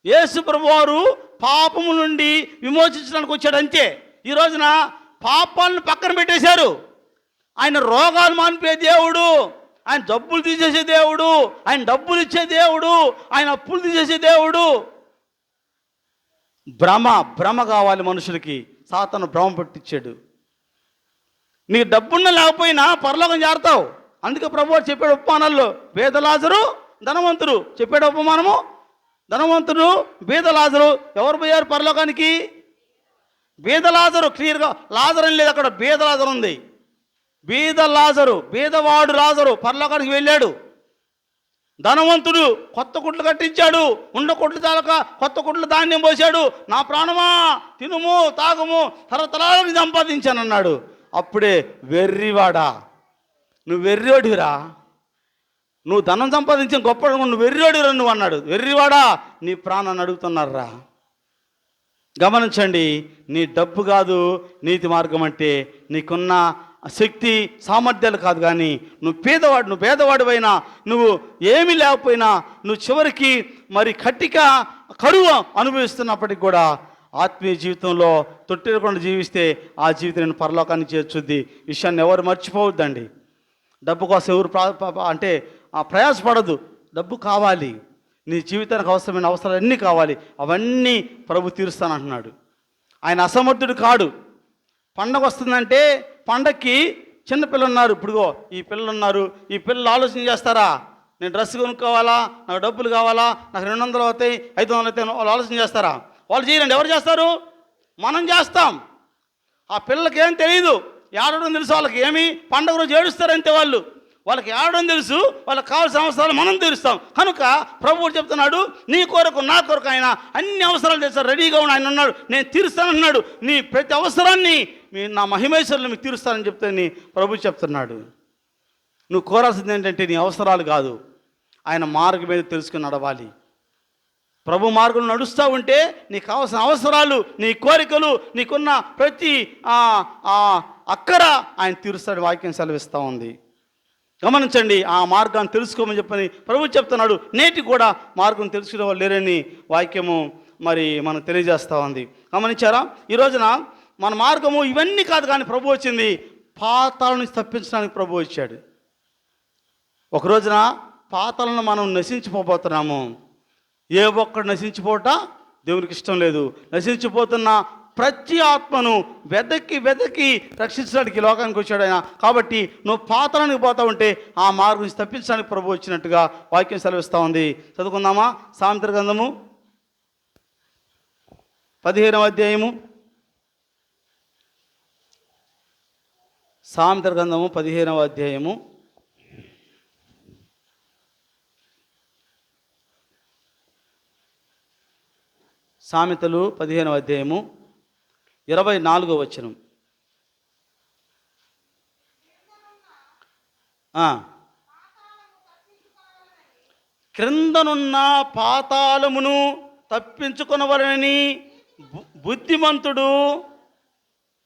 యేసు ప్రభువారు పాపము నుండి విమోచించడానికి వచ్చాడు అంతే. ఈ రోజున పాపాలను పక్కన పెట్టేశారు. ఆయన రోగాలు మానిపే దేవుడు, ఆయన జబ్బులు తీసేసే దేవుడు, ఆయన డబ్బులు ఇచ్చే దేవుడు, ఆయన అప్పులు తీసేసే దేవుడు. భ్రమ కావాలి మనుషులకి, సాతాను భ్రమ పెట్టించాడు. నీకు డబ్బున్న లేకపోయినా పరలోకం చేరతావు. అందుకే ప్రభువు చెప్పాడు ఉపమానాల్లో, పేద లాజరు ధనవంతుడు. చెప్పాడు ఉపమానము, ధనవంతుడు బీద లాజరు. ఎవరు పోయారు పరలోకానికి? బీద లాజరు. క్లియర్గా లాజరు అని లేదు అక్కడ, బీద లాజరు ఉంది. బీద లాజరు, బీదవాడు లాజరు పరలోకానికి వెళ్ళాడు. ధనవంతుడు కొత్త కుట్లు కట్టించాడు, ఉండ కుట్లు చాలక కొత్త కుట్లు ధాన్యం పోసాడు. నా ప్రాణమా తినుము తాగుము తరతరాలకు సంపాదించానన్నాడు. అప్పుడే వెర్రివాడా, నువ్వు వెర్రివాడిరా, నువ్వు ధనం సంపాదించిన గొప్ప నువ్వు వెర్రివాడిరా నువ్వు అన్నాడు. వెర్రివాడా, నీ ప్రాణాన్ని అడుగుతున్నారా? గమనించండి, నీ డబ్బు కాదు నీతి మార్గం అంటే, నీకున్న శక్తి సామర్థ్యాలు కాదు, కానీ నువ్వు పేదవాడివైనా, నువ్వు ఏమీ లేకపోయినా, నువ్వు చివరికి మరి కరువు అనుభవిస్తున్నప్పటికి కూడా ఆత్మీయ జీవితంలో తొట్టిరకుండా జీవిస్తే ఆ జీవితం నేను పరలోకాన్ని చేర్చుద్ది. విషయాన్ని ఎవరు మర్చిపోవద్దండి. డబ్బు కోసం ఎవరు అంటే ప్రయాసపడద్దు. డబ్బు కావాలి, నీ జీవితానికి అవసరమైన అవసరాలు అన్నీ కావాలి, అవన్నీ ప్రభు తీరుస్తానంటున్నాడు. ఆయన అసమర్థుడు కాడు. పండగ వస్తుందంటే పండగకి చిన్నపిల్లలు ఉన్నారు. ఇప్పుడుగో ఈ పిల్లలు ఉన్నారు, ఈ పిల్లలు ఆలోచన చేస్తారా? నేను డ్రెస్ కొనుక్కోవాలా, నాకు డబ్బులు కావాలా, నాకు 200 అవుతాయి 500 అవుతాయి, వాళ్ళు ఆలోచన చేస్తారా? వాళ్ళు చేయరండి. ఎవరు చేస్తారు? మనం చేస్తాం. ఆ పిల్లలకి ఏం తెలియదు, ఏడవడం తెలుసు వాళ్ళకి. ఏమి పండగ రోజు ఏడుస్తారంతే వాళ్ళకి ఏడవడం తెలుసు, వాళ్ళకి కావాల్సిన అవసరాలు మనం తీరుస్తాం. కనుక ప్రభువు చెప్తున్నాడు, నీ కొరకు నా కొరకు ఆయన అన్ని అవసరాలు చేస్తారు, రెడీగా ఉన్న ఆయన ఉన్నాడు, నేను తీరుస్తానన్నాడు. నీ ప్రతి అవసరాన్ని నా మహిమేశ్వరులు మీకు తీరుస్తానని చెప్తే ప్రభు చెప్తున్నాడు. నువ్వు కోరాల్సింది ఏంటంటే నీ అవసరాలు కాదు, ఆయన మార్గం మీద తెలుసుకుని నడవాలి. ప్రభు మార్గంలో నడుస్తూ ఉంటే నీకు కావాల్సిన అవసరాలు, నీ కోరికలు, నీకున్న ప్రతి అక్కర ఆయన తీరుస్తాడు. వాక్యం సెలవిస్తూ ఉంది. గమనించండి, ఆ మార్గాన్ని తెలుసుకోమని చెప్పని ప్రభు చెప్తున్నాడు. నేటి కూడా మార్గం తెలుసుకునే వాళ్ళు లేరని వాక్యము మరి మనం తెలియజేస్తూ ఉంది. గమనించారా? ఈ రోజున మన మార్గము ఇవన్నీ కాదు, కానీ ప్రభు వచ్చింది పాతాళం నుంచి తప్పించడానికి ప్రభు వచ్చాడు. ఒక రోజున పాతాళను మనం నశించిపోతున్నాము. ఏ ఒక్కడు నశించిపోవట దేవునికి ఇష్టం లేదు. నశించిపోతున్న ప్రతి ఆత్మను వెదకి వెదకి రక్షించడానికి లోకానికి వచ్చాడు ఆయన. కాబట్టి నువ్వు పాతాళానికి పోతా ఉంటే ఆ మార్గం నుంచి తప్పించడానికి ప్రభు వచ్చినట్టుగా వాక్యం సెలవిస్తూ ఉంది. చదువుకుందామా? సామెతల గ్రంథము 15వ అధ్యాయము. సామెతల గ్రంథము 15వ అధ్యాయము. సామెతలు 15వ అధ్యాయము 24వ వచనం. క్రిందనున్న పాతాళమును తప్పించుకొనవలెనని బుద్ధిమంతుడు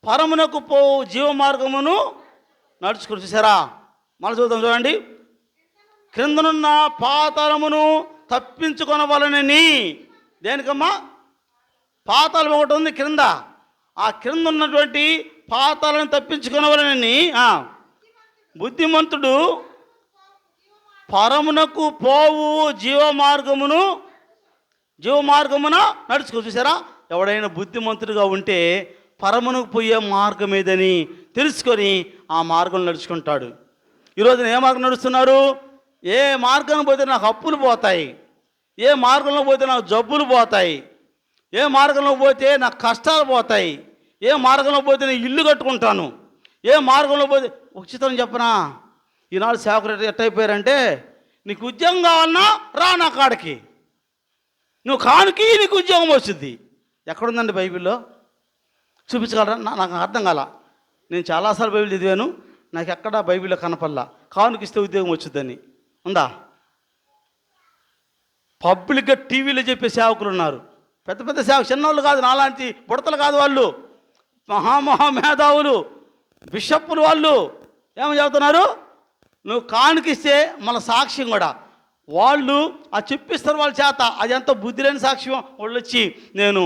పరమునకు పోవు జీవమార్గమును నడుచుకుని. చూసారా? మళ్ళీ చూద్దాం, చూడండి. క్రిందనున్న పాతాళమును తప్పించుకొనవలెనని. దేనికమ్మా? పాతాళం ఒకటి ఉంది క్రింద. ఆ క్రింద ఉన్నటువంటి పాతాలను తప్పించుకొనవలెనని బుద్ధిమంతుడు పరమునకు పోవు జీవమార్గమున నడుచుకో. చూసారా? ఎవడైనా బుద్ధిమంతుడిగా ఉంటే పరమునకు పోయే మార్గం ఏదని తెలుసుకొని ఆ మార్గం నడుచుకుంటాడు. ఈరోజున ఏ మార్గం నడుస్తున్నారు? ఏ మార్గం పోతే నాకు అప్పులు పోతాయి, ఏ మార్గంలో పోతే నాకు జబ్బులు పోతాయి, ఏ మార్గంలో పోతే నాకు కష్టాలు పోతాయి, ఏ మార్గంలో పోతే నేను ఇల్లు కట్టుకుంటాను, ఏ మార్గంలో పోతే. ఉచితం చెప్పనా? ఈనాడు సేవకులు ఎట్టయిపోయారంటే, నీకు ఉద్యోగం కావాలన్నా రా నా కాడికి, నువ్వు కానుకి నీకు ఉద్యోగం వస్తుంది. ఎక్కడుందండి బైబిల్లో? చూపించగలరా? నాకు అర్థం కాల. నేను చాలాసార్లు బైబిల్ చదివాను, నాకు ఎక్కడా బైబిల్లో కనపల్లా కానుకి ఇస్తే ఉద్యోగం వచ్చుద్దని. ఉందా? పబ్లిక్గా టీవీలో చెప్పే సేవకులు ఉన్నారు. పెద్ద పెద్ద సేవకు, చిన్నోళ్ళు కాదు, నాలాంటి బుడతలు కాదు, వాళ్ళు మహామేధావులు, బిషప్పులు. వాళ్ళు ఏమని చెబుతున్నారు? నువ్వు కానుకిస్తే మన సాక్ష్యం కూడా వాళ్ళు ఆ చెప్పిస్తారు వాళ్ళ చేత. అది ఎంత బుద్ధి లేని సాక్ష్యం. వాళ్ళు వచ్చి, నేను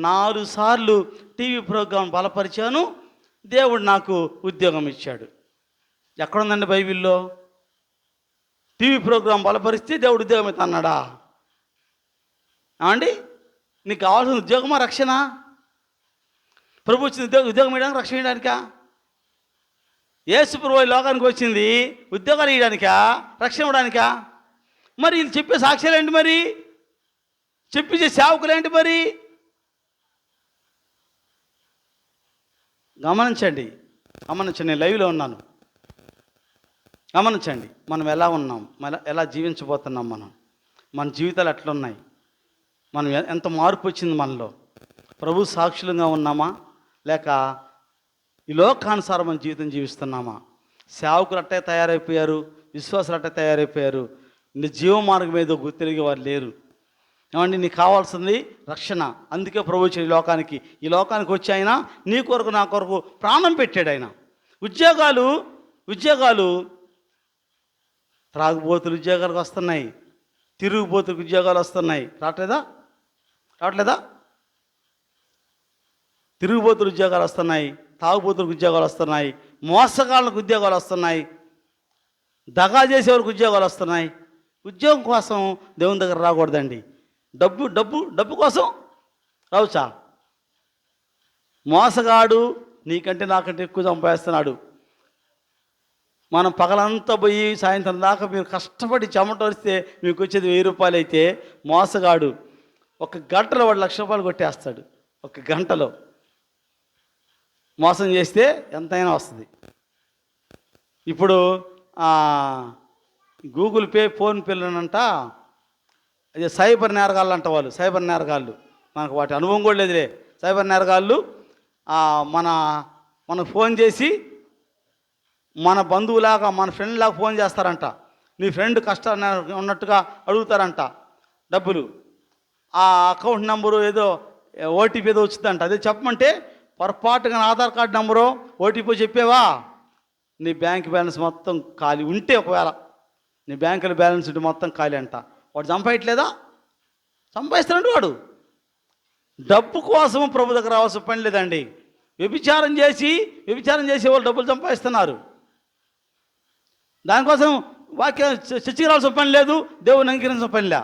4 సార్లు టీవీ ప్రోగ్రాం బలపరిచాను, దేవుడు నాకు ఉద్యోగం ఇచ్చాడు. ఎక్కడుందండి బైబిల్లో? టీవీ ప్రోగ్రాం బలపరిస్తే దేవుడు ఉద్యోగం ఇస్తా అన్నాడా? అండి, నీకు కావాల్సిన ఉద్యోగమా రక్షణ? ప్రభు వచ్చింది ఉద్యోగం ఇవ్వడానికి, రక్షణ ఇవ్వడానికా? యేసు ప్రభు లోకానికి వచ్చింది ఉద్యోగాలు ఇవ్వడానికా, రక్షణ ఇవ్వడానికా? మరి వీళ్ళు చెప్పే సాక్ష్యాలు ఏంటి? మరి చెప్పే సేవకులు ఏంటి? మరి గమనించండి. నేను లైవ్లో ఉన్నాను. గమనించండి, మనం ఎలా ఉన్నాం, ఎలా జీవించబోతున్నాం, మన జీవితాలు ఎట్లున్నాయి, మనం ఎంత మార్పు వచ్చింది మనలో? ప్రభు సాక్షులుగా ఉన్నామా, లేక ఈ లోకానుసారం మన జీవితం జీవిస్తున్నామా? సేవకులు అట్టే తయారైపోయారు, విశ్వాసాలు అట్టే తయారైపోయారు. నీ జీవ మార్గం ఏదో గుర్తిరిగే వారు లేరు. ఏమండి, నీకు కావాల్సింది రక్షణ. అందుకే ప్రభు వచ్చి ఈ లోకానికి వచ్చి ఆయన నీ కొరకు నా కొరకు ప్రాణం పెట్టాడు. ఆయన ఉద్యోగాలు త్రాగుబోతులు ఉద్యోగాలకు వస్తున్నాయి, తిరుగుబోతులకు ఉద్యోగాలు వస్తున్నాయి. రావట్లేదా? తిరుగుబోతులు ఉద్యోగాలు వస్తున్నాయి, తాగుబోతులకు ఉద్యోగాలు వస్తున్నాయి, మోసగాళ్ళకు ఉద్యోగాలు వస్తున్నాయి, దగా చేసేవారికి ఉద్యోగాలు వస్తున్నాయి. ఉద్యోగం కోసం దేవుని దగ్గర రాకూడదండి. డబ్బు కోసం రావచ్చా? మోసగాడు నీకంటే నాకంటే ఎక్కువ సంపాదిస్తున్నాడు. మనం పగలంతా పోయి సాయంత్రం దాకా మీరు కష్టపడి చెమట వస్తే మీకు వచ్చేది 1000 రూపాయలు అయితే, మోసగాడు 1 గంటలో వాడు 1,00,000 రూపాయలు కొట్టేస్తాడు. 1 గంటలో మోసం చేస్తే ఎంతైనా వస్తుంది. ఇప్పుడు గూగుల్ పే, ఫోన్పేలంట, అదే సైబర్ నేరగాళ్ళు అంట. వాళ్ళు సైబర్ నేరగాళ్ళు, మనకు వాటి అనుభవం కూడా లేదులే. సైబర్ నేరగాళ్ళు మనకు ఫోన్ చేసి మన బంధువులాగా, మన ఫ్రెండ్ లాగా ఫోన్ చేస్తారంట. నీ ఫ్రెండ్ కష్టాలు ఉన్నట్టుగా అడుగుతారంట డబ్బులు. ఆ అకౌంట్ నెంబరు ఏదో ఓటీపీ ఏదో వచ్చిందంట. అదే చెప్పమంటే పొరపాటుగా ఆధార్ కార్డు నెంబరు ఓటీపీ చెప్పేవా, నీ బ్యాంక్ బ్యాలెన్స్ మొత్తం ఖాళీ ఉంటే, ఒకవేళ నీ బ్యాంకులో బ్యాలెన్స్ ఉంటే మొత్తం ఖాళీ అంట. వాడు సంపాయట్లేదా? సంపాదిస్తాడు వాడు. డబ్బు కోసం ప్రభు దగ్గర రావాల్సిన పని లేదండి. వ్యభిచారం చేసి వాళ్ళు డబ్బులు సంపాదిస్తున్నారు. దానికోసం వాక్యం చర్చికి రావాల్సిన పని లేదు, దేవుని అంగీకరించిన పనిలే.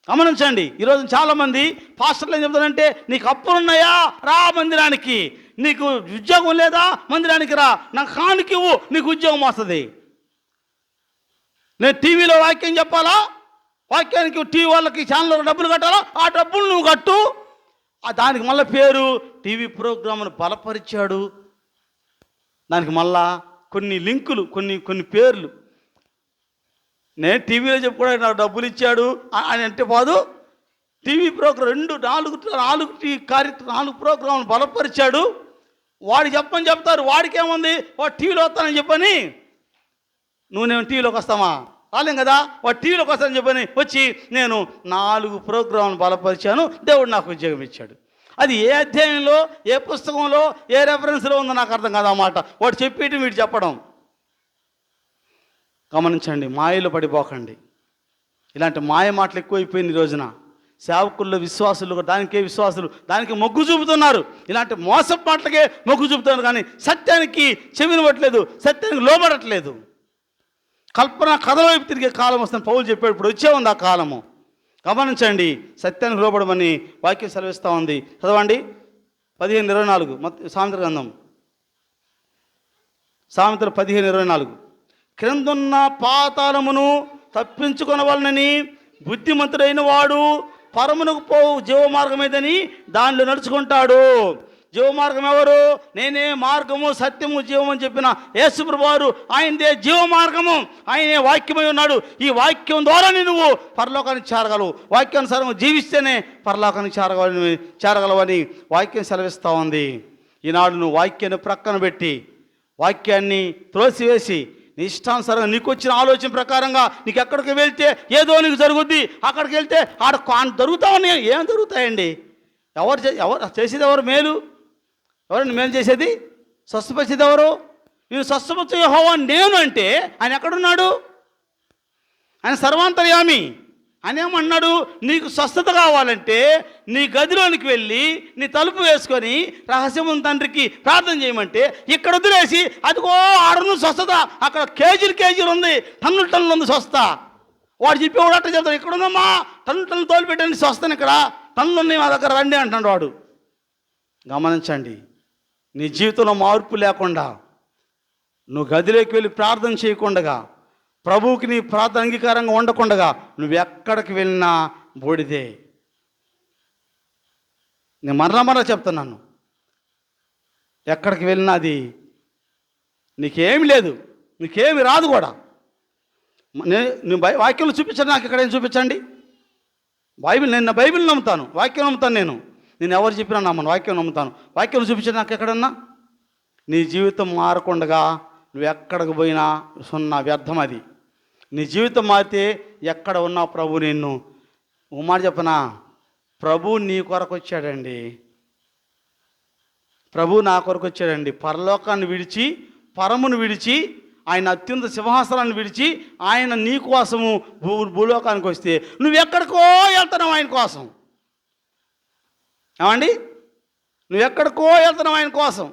గమనించండి, ఈరోజు చాలామంది పాస్టర్లు ఏం చెప్తారంటే, నీకు అప్పులున్నాయా రా మందిరానికి, నీకు ఉద్యోగం లేదా మందిరానికి రా, నాకు కానుక ఇవ్వు నీకు ఉద్యోగం వస్తుంది. నేను టీవీలో వాక్యం చెప్పాలా, వాక్యానికి టీవీ వాళ్ళకి ఛానల్లో డబ్బులు కట్టాలా, ఆ డబ్బులు నువ్వు కట్టు. దానికి మళ్ళీ పేరు టీవీ ప్రోగ్రామ్ను బలపరిచాడు, దానికి మళ్ళా కొన్ని లింకులు, కొన్ని పేర్లు. నేను టీవీలో చెప్పుకోవడానికి నాకు డబ్బులు ఇచ్చాడు అని అంటే పోదు. టీవీ ప్రోగ్రాం నాలుగు ప్రోగ్రాంలు బలపరిచాడు. వాడు చెప్తారు, వాడికి ఏముంది, వాడు టీవీలో వస్తానని చెప్పని, నేను టీవీలోకి వస్తామా, రాలేం కదా. వాడు టీవీలోకి వస్తానని చెప్పని వచ్చి నేను 4 ప్రోగ్రాంలు బలపరిచాను, దేవుడు నాకు ఉద్యోగం ఇచ్చాడు. అది ఏ అధ్యాయంలో, ఏ పుస్తకంలో, ఏ రెఫరెన్స్లో ఉందో నాకు అర్థం కాదన్నమాట. వాడు చెప్పేటి వీడు చెప్పడం. గమనించండి, మాయలో పడిపోకండి. ఇలాంటి మాయ మాటలు ఎక్కువైపోయింది ఈ రోజున. సేవకుల్లో విశ్వాసులు దానికి మొగ్గు చూపుతున్నారు, ఇలాంటి మోసపు మాటలకే మొగ్గు చూపుతున్నారు, కానీ సత్యానికి చెవినివ్వట్లేదు, సత్యానికి లోబడట్లేదు. కల్పన కథల వైపు తిరిగే కాలం వస్తుంది పౌలు చెప్పాడు. ఇప్పుడు వచ్చే ఉంది ఆ కాలము. గమనించండి, సత్యానికి లోబడమని వాక్యం సెలవిస్తూ ఉంది. చదవండి 15:24 సామెతల గ్రంథం, సామెతలు 15:24. క్రిందున్న పాతాళమును తప్పించుకొనవలనని బుద్ధిమంతుడైన వాడు పరమునకు పోవు జీవమార్గం ఏదని దానిలో నడుచుకుంటాడు. జీవమార్గం ఎవరు? నేనే మార్గము, సత్యము, జీవం అని చెప్పిన యేసుప్రభువు వారు, ఆయనదే జీవమార్గము, ఆయనే వాక్యమై ఉన్నాడు. ఈ వాక్యం ద్వారానే నువ్వు పరలోకానికి చేరగలవు. వాక్యానుసారం జీవిస్తేనే పరలోకానికి చేరగలవని వాక్యం సెలవిస్తూ ఉంది. ఈనాడు నువ్వు వాక్యాన్ని ప్రక్కన పెట్టి, వాక్యాన్ని త్రోసివేసి, నీ ఇష్టానుసారంగా నీకు వచ్చిన ఆలోచన ప్రకారంగా నీకు ఎక్కడికి వెళ్తే ఏదో నీకు జరుగుద్ది, అక్కడికి వెళ్తే ఆడ జరుగుతా ఉన్నాయి. ఏం జరుగుతాయండి? ఎవరు చేసేది ఎవరు? మేలు ఎవరండి మేలు చేసేది? స్వస్థపరిచేది ఎవరు? నేను స్వస్థపరిచే యెహోవా నేను అంటే ఆయన ఎక్కడున్నాడు? ఆయన సర్వాంతర్యామి. ఆయన ఏమన్నాడు? నీకు స్వస్థత కావాలంటే నీ గదిలోనికి వెళ్ళి నీ తలుపు వేసుకొని రహస్యము తండ్రికి ప్రార్థన చేయమంటే, ఇక్కడ వదిలేసి అదిగో ఆడను స్వస్థత, అక్కడ కేజీలు ఉంది, టన్నులు ఉంది స్వస్థ. వాడు చెప్పేవాడు అట్లా చెప్తాడు, ఇక్కడ ఉందమ్మా టన్నులు తోలు పెట్టండి స్వస్థని, ఇక్కడ టన్నులు ఉన్నాయి మా దగ్గర రండి అంటాడు వాడు. గమనించండి, నీ జీవితంలో మార్పు లేకుండా, నువ్వు గదిలోకి వెళ్ళి ప్రార్థన చేయకుండా, ప్రభువుకి నీ ప్రార్థన అంగీకారంగా ఉండకుండా నువ్వు ఎక్కడికి వెళ్ళినా బూడిదే. నేను మరలా చెప్తున్నాను, ఎక్కడికి వెళ్ళినా అది నీకేమి లేదు, నీకేమి రాదు కూడా. నేను వాక్యంలో చూపించండి, నాకు ఎక్కడైనా చూపించండి. నేను బైబిల్ నమ్ముతాను, వాక్యం నమ్ముతాను. నేను ఎవరు చెప్పినా నమ్మను, వాక్యం నమ్ముతాను. వాక్యం చూపించండి నాకు ఎక్కడన్నా. నీ జీవితం మారకుండా నువ్వు ఎక్కడికి పోయినా సున్నా, వ్యర్థం అది. నీ జీవితం మారితే ఎక్కడ ఉన్నా ప్రభు నిన్ను, ఒక మాట చెప్పనా, ప్రభు నీ కొరకు వచ్చాడండి, ప్రభు నా కొరకు వచ్చాడండి. పరలోకాన్ని విడిచి, పరమును విడిచి, ఆయన అత్యంత సింహాసనాన్ని విడిచి ఆయన నీ కోసము భూలోకానికి వస్తే నువ్వు ఎక్కడికో వెళ్తున్నావు ఆయన కోసం. ఏమండి? నువ్వు ఎక్కడికో వెళ్తున్నావు ఆయన కోసం.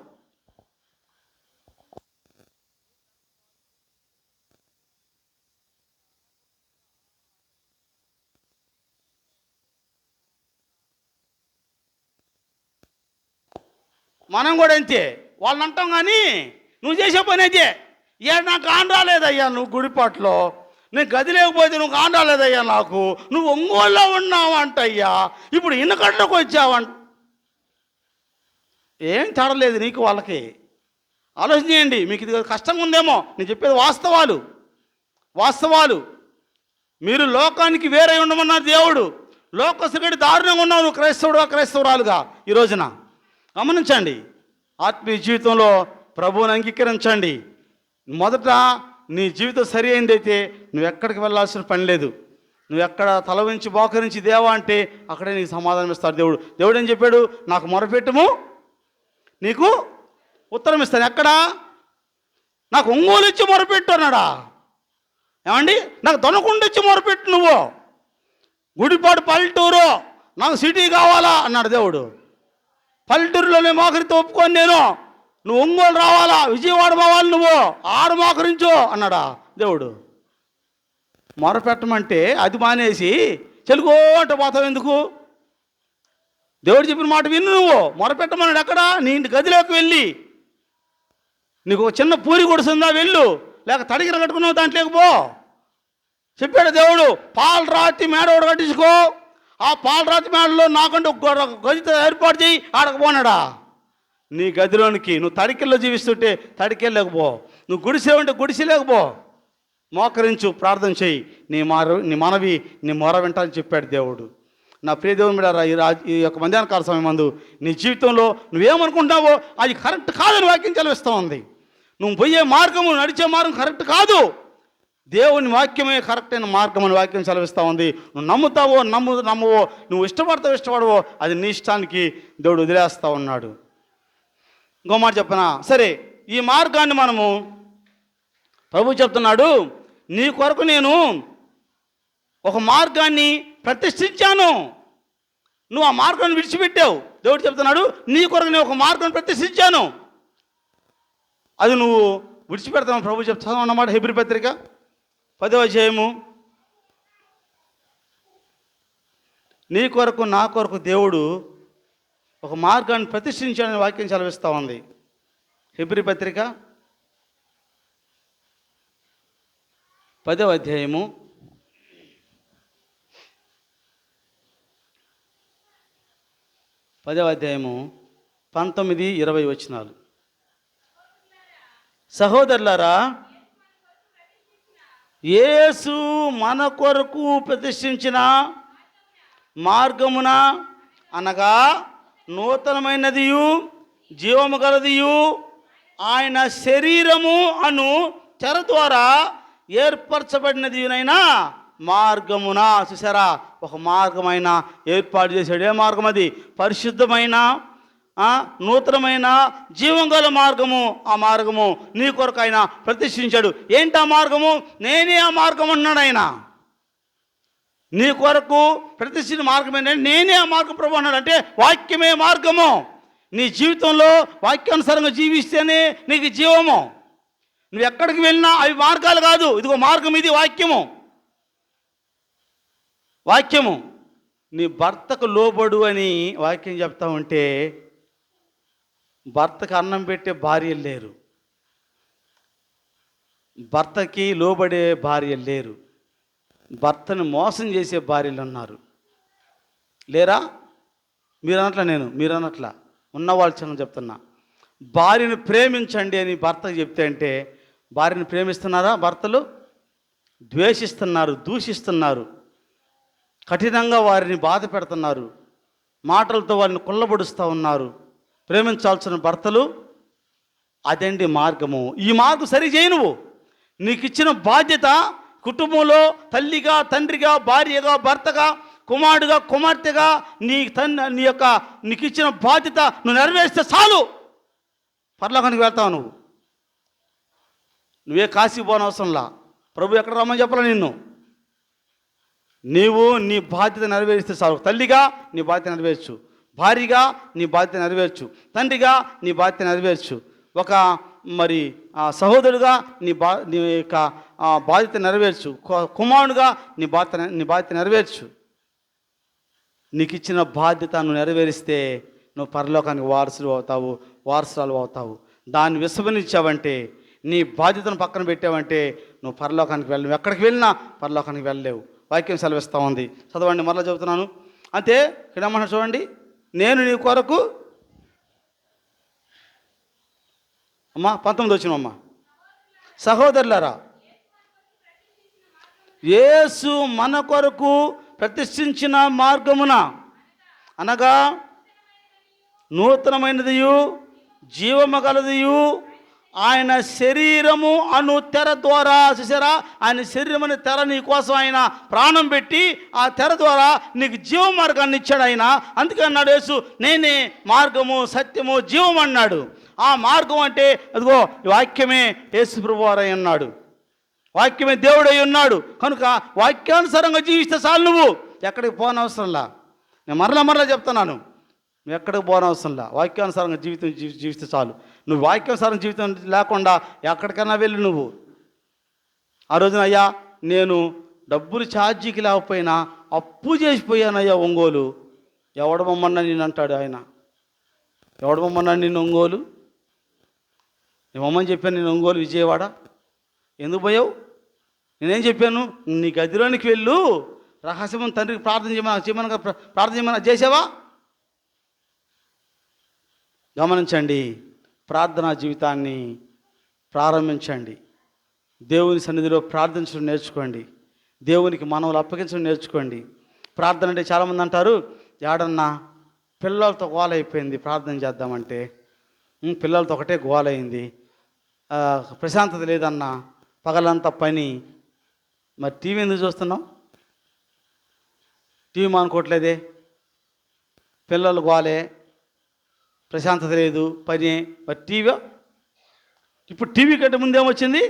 మనం కూడా అంతే, వాళ్ళని అంటాం కానీ నువ్వు చేసే పని అయితే, నాకు ఆన్ రాలేదయ్యా నువ్వు గుడిపాట్లో, నేను గది లేకపోతే నువ్వు ఆన్ రాలేదయ్యా నాకు, నువ్వు ఒంగోలులో ఉన్నావు అంటయ్యా, ఇప్పుడు ఇన్నకట్లోకి వచ్చావంట. ఏం తడలేదు నీకు వాళ్ళకి. ఆలోచన చేయండి, మీకు ఇది కష్టంగా ఉందేమో. నేను చెప్పేది వాస్తవాలు. మీరు లోకానికి వేరే ఉండమన్నారు దేవుడు. లోకస్తుడి దారుణంగా ఉన్నావు నువ్వు, క్రైస్తవురాలుగా ఈ రోజున. గమనించండి, ఆత్మీయ జీవితంలో ప్రభువుని అంగీకరించండి. మొదట నీ జీవితం సరి అయిందైతే నువ్వు ఎక్కడికి వెళ్ళాల్సిన పని లేదు. నువ్వు ఎక్కడ తల వంచి మోకరించి దేవా అంటే అక్కడే నీకు సమాధానం ఇస్తాడు దేవుడు. దేవుడు ఏం చెప్పాడు? నాకు మొరపెట్టుము నీకు ఉత్తరం ఇస్తాను. ఎక్కడ? నాకు ఒంగోలు ఇచ్చి మొరపెట్టు అన్నాడా? ఏమండి? నాకు దొనకుండా ఇచ్చి మొరపెట్టు, నువ్వు గుడిపాడు పల్లెటూరు, నాకు సిటీ కావాలా అన్నాడు దేవుడు. పల్లెటూరులోనే మోకరితో ఒప్పుకొని నువ్వు ఒంగోలు రావాలా, విజయవాడ పోవాలి, నువ్వు ఆడ మోకరించు అన్నాడా దేవుడు. మొరపెట్టమంటే అది మానేసి చెలుగో అంటే పోతావు ఎందుకు? దేవుడు చెప్పిన మాట విను. నువ్వు మొరపెట్టమన్నాడు ఎక్కడ? నీ ఇంటి గదిలోకి వెళ్ళి నీకు ఒక చిన్న పూరి గుడిసుందా, వెళ్ళు. లేక తడిగిర కట్టుకున్నావు, దాంట్లోకి పో. చెప్పాడు దేవుడు, పాలరాతి మేడ ఒకటి కట్టించుకో, ఆ పాలరాతి మేడలో నాకంటూ గదితో ఏర్పాటు చేయి, ఆడకపోనాడా. నీ గదిలోనికి నువ్వు తడికెల్లో జీవిస్తుంటే తడికెళ్ళకపో, నువ్వు గుడిసే ఉంటే గుడిసెలేకపో, మోకరించు, ప్రార్థన చేయి, నీ మనవి నీ మొర వింటానని చెప్పాడు దేవుడు. నా ప్రియ దేవుని బిడ్డలారా, ఈ యొక్క మధ్యాహ్న కాల సమయం మందు నీ జీవితంలో నువ్వేమనుకుంటావో అది కరెక్ట్ కాదని వాక్యం చదివిస్తూ ఉంది. నువ్వు పోయే మార్గము, నడిచే మార్గం కరెక్ట్ కాదు. దేవుని వాక్యమే కరెక్ట్ అయిన మార్గం అని వాక్యం చదివిస్తూ ఉంది. నువ్వు నమ్ముతావో నమ్మవో, నువ్వు ఇష్టపడవో అది నీ ఇష్టానికి దేవుడు వదిలేస్తూ ఉన్నాడు. ఇంకో మాట చెప్పనా? సరే, ఈ మార్గాన్ని మనము ప్రభు చెప్తున్నాడు, నీ కొరకు నేను ఒక మార్గాన్ని ప్రతిష్ఠించాను, నువ్వు ఆ మార్గాన్ని విడిచిపెట్టావు. దేవుడు చెప్తున్నాడు, నీ కొరకు నేను ఒక మార్గాన్ని ప్రతిష్ఠించాను, అది నువ్వు విడిచిపెడతావు ప్రభు చెప్తాను అన్నమాట. హెబ్రీ పత్రిక 10వ అధ్యాయము, నీ కొరకు నా కొరకు దేవుడు ఒక మార్గాన్ని ప్రతిష్ఠించాడని వాక్యం చదివిస్తూ ఉంది. హెబ్రీ పత్రిక 10వ అధ్యాయము 19-20 వచనాలు. సహోదరులారా, యేసు మన కొరకు ప్రతిష్ఠించిన మార్గమున, అనగా నూతనమైనదియు జీవము గలదియు ఆయన శరీరము అను తెర ద్వారా ఏర్పరచబడినదినైనా మార్గమున, చూసారా, ఒక మార్గమైన ఏర్పాటు చేశాడు. ఏ మార్గం అది? పరిశుద్ధమైన నూతనమైన జీవం గల మార్గము. ఆ మార్గము నీ కొరకు ఆయన ప్రతిష్ఠించాడు. ఏంటి ఆ మార్గము? నేనే ఆ మార్గం అన్నాడు ఆయన. నీ కొరకు ప్రతిష్ఠించిన మార్గం ఏంటంటే నేనే ఆ మార్గం ప్రభు అన్నాడు. అంటే వాక్యమే మార్గము. నీ జీవితంలో వాక్యానుసారంగా జీవిస్తేనే నీకు జీవము. నువ్వు ఎక్కడికి వెళ్ళినా అవి మార్గాలు కాదు. ఇదిగో మార్గం, ఇది వాక్యము. వాక్యము. నీ భర్తకు లోబడు అని వాక్యం చెప్తా ఉంటే, భర్తకు అన్నం పెట్టే భార్యలు లేరు, భర్తకి లోబడే భార్యలు లేరు, భర్తను మోసం చేసే భార్యలు ఉన్నారు. లేరా? మీరు అన్నట్లా ఉన్నవాళ్ళు చిన్న చెప్తున్నా. భార్యను ప్రేమించండి అని భర్తకు చెప్తే అంటే భార్యను ప్రేమిస్తున్నారా? భర్తలు ద్వేషిస్తున్నారు, దూషిస్తున్నారు, కఠినంగా వారిని బాధ పెడుతున్నారు, మాటలతో వారిని కుళ్ళబడుస్తూ ఉన్నారు. ప్రేమించాల్సిన భర్తలు అదండి మార్గము. ఈ మార్గం సరి చేయి. నువ్వు నీకు ఇచ్చిన బాధ్యత కుటుంబంలో తల్లిగా, తండ్రిగా, భార్యగా, భర్తగా, కుమారుడుగా, కుమార్తెగా నీకు ఇచ్చిన బాధ్యత నువ్వు నెరవేర్స్తే చాలు, పరలోకానికి వెళ్తావు. నువ్వే కాశీ పోనవసరంలా. ప్రభు ఎక్కడ రమ్మని చెప్పాలా నిన్ను? నీవు నీ బాధ్యత నెరవేరిస్తే చాలు. తల్లిగా నీ బాధ్యత నెరవేర్చు, భార్యగా నీ బాధ్యత నెరవేర్చు, తండ్రిగా నీ బాధ్యత నెరవేర్చు, ఒక సహోదరుడుగా నీ యొక్క బాధ్యత నెరవేర్చు, కుమారుడుగా నీ బాధ్యత నెరవేర్చు. నీకు ఇచ్చిన బాధ్యత నువ్వు నెరవేరిస్తే నువ్వు పరలోకానికి వారసురాలు అవుతావు. దాన్ని విస్మరించావంటే, నీ బాధ్యతను పక్కన పెట్టావంటే నువ్వు పరలోకానికి వెళ్ళవు. ఎక్కడికి వెళ్ళినా పరలోకానికి వెళ్ళలేవు. వాక్యం సెలవిస్తూ ఉంది. చదవండి, మరలా చెబుతున్నాను. అంతే ఇక్కడ ఏమన్నా చూడండి, నేను నీ కొరకు, అమ్మా 19 వచ్చినమ్మా, సహోదరులారా, యేసు మన కొరకు ప్రతిష్ఠించిన మార్గమున, అనగా నూతనమైనదియు జీవము గలదియు ఆయన శరీరము అను తెర ద్వారా, చూసారా, ఆయన శరీరం అనే తెర నీ కోసం ఆయన ప్రాణం పెట్టి ఆ తెర ద్వారా నీకు జీవ మార్గాన్ని ఇచ్చాడు ఆయన. అందుకే అన్నాడు యేసు, నేనే మార్గము, సత్యము, జీవం అన్నాడు. ఆ మార్గం అంటే అదిగో వాక్యమే యేసు ప్రభువారై ఉన్నాడు, వాక్యమే దేవుడై ఉన్నాడు. కనుక వాక్యానుసారంగా జీవిస్తే చాలు. నువ్వు ఎక్కడికి పోనవసరంలా. నేను మరలా చెప్తున్నాను, నువ్వు ఎక్కడికి పోనవసరంలా. వాక్యానుసారంగా జీవిస్తే చాలు. నువ్వు వాక్యానుసారం జీవితం లేకుండా ఎక్కడికైనా వెళ్ళి నువ్వు ఆ రోజున, అయ్యా నేను డబ్బులు ఛార్జీకి లేకపోయినా అప్పు చేసిపోయానయ్యా ఒంగోలు. ఎవడు బొమ్మన్నా నేను అంటాడు ఆయన. ఎవడు బొమ్మన్నా నిన్ను ఒంగోలు? నీ బొమ్మని చెప్పాను నేను ఒంగోలు విజయవాడ. ఎందుకు పోయావు? నేనేం చెప్పాను? నీ గదిలోనికి వెళ్ళు, రహస్యం తండ్రికి ప్రార్థన చేయమని ప్రార్థన చేయమని చేసావా? గమనించండి, ప్రార్థనా జీవితాన్ని ప్రారంభించండి. దేవుని సన్నిధిలో ప్రార్థించడం నేర్చుకోండి. దేవునికి మనవులు అప్పగించడం నేర్చుకోండి. ప్రార్థన అంటే చాలామంది అంటారు, ఏడన్నా పిల్లలతో గోల అయిపోయింది ప్రార్థన చేద్దామంటే. పిల్లలతో ఒకటే గోల అయింది, ప్రశాంతత లేదన్నా, పగలంతా పని. మరి టీవీ ఎందుకు చూస్తున్నాం? టీవీ మానుకోవట్లేదే. పిల్లలు గోలే, ప్రశాంతత లేదు, పని. మరి టీవీ ఇప్పుడు టీవీ కంటే ముందు ఏమొచ్చింది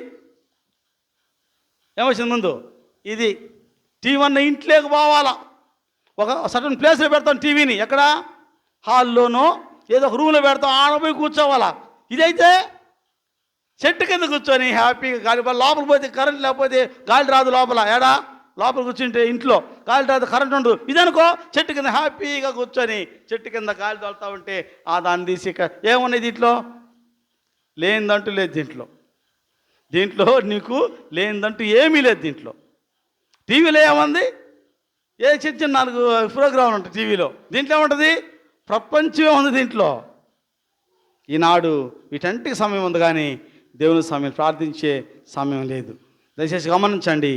ముందు? ఇది టీవీ అన్న ఇంట్లోకి పోవాలా, ఒక సర్టన్ ప్లేస్లో పెడతాం టీవీని. ఎక్కడ? హాల్లోనో ఏదో ఒక రూమ్లో పెడతాం, ఆడపోయి కూర్చోవాలా. ఇదైతే చెట్టు కింద కూర్చొని హ్యాపీగా గాలి. లోపల పోతే కరెంట్ లేకపోతే గాలి రాదు లోపల. ఏడా లోపల కూర్చుంటే ఇంట్లో గాలి రాదు, కరెంట్ ఉండదు. ఇదనుకో చెట్టు కింద హ్యాపీగా కూర్చొని చెట్టు కింద గాలి తోలుతూ ఉంటే దాన్ని తీసి ఏమున్నాయి దీంట్లో? లేనిదంటూ లేదు దీంట్లో నీకు లేనిదంటూ ఏమీ లేదు. టీవీలో ఏముంది? ఏ చిన్న 4 ప్రోగ్రాంలు ఉంటాయి టీవీలో. దీంట్లో ఏముంటుంది? ప్రపంచమే ఉంది దీంట్లో. ఈనాడు వీటంటికి సమయం ఉంది, కానీ దేవుని సమయం, ప్రార్థించే సమయం లేదు. దయచేసి గమనించండి,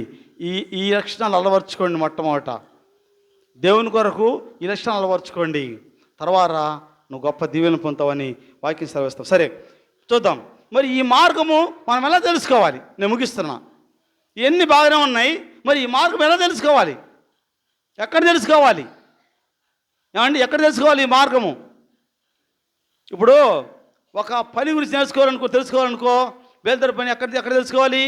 ఈ లక్షణాలు అలవర్చుకోండి. మొట్టమొదట దేవుని కొరకు ఈ లక్షణాలు అలవర్చుకోండి. తర్వాత నువ్వు గొప్ప దీవెన పొందుతావని వాక్యం సెలవిస్తావు. సరే, చూద్దాం. మరి ఈ మార్గము మనం ఎలా తెలుసుకోవాలి? నేను ముగిస్తున్నా. ఇవన్నీ బాగానే ఉన్నాయి, మరి ఈ మార్గం ఎలా తెలుసుకోవాలి? ఎక్కడ తెలుసుకోవాలి? ఏమండి, ఎక్కడ తెలుసుకోవాలి ఈ మార్గము? ఇప్పుడు ఒక పని గురించి తెలుసుకోవాలనుకో వేలుతర పని ఎక్కడ తెలుసుకోవాలి?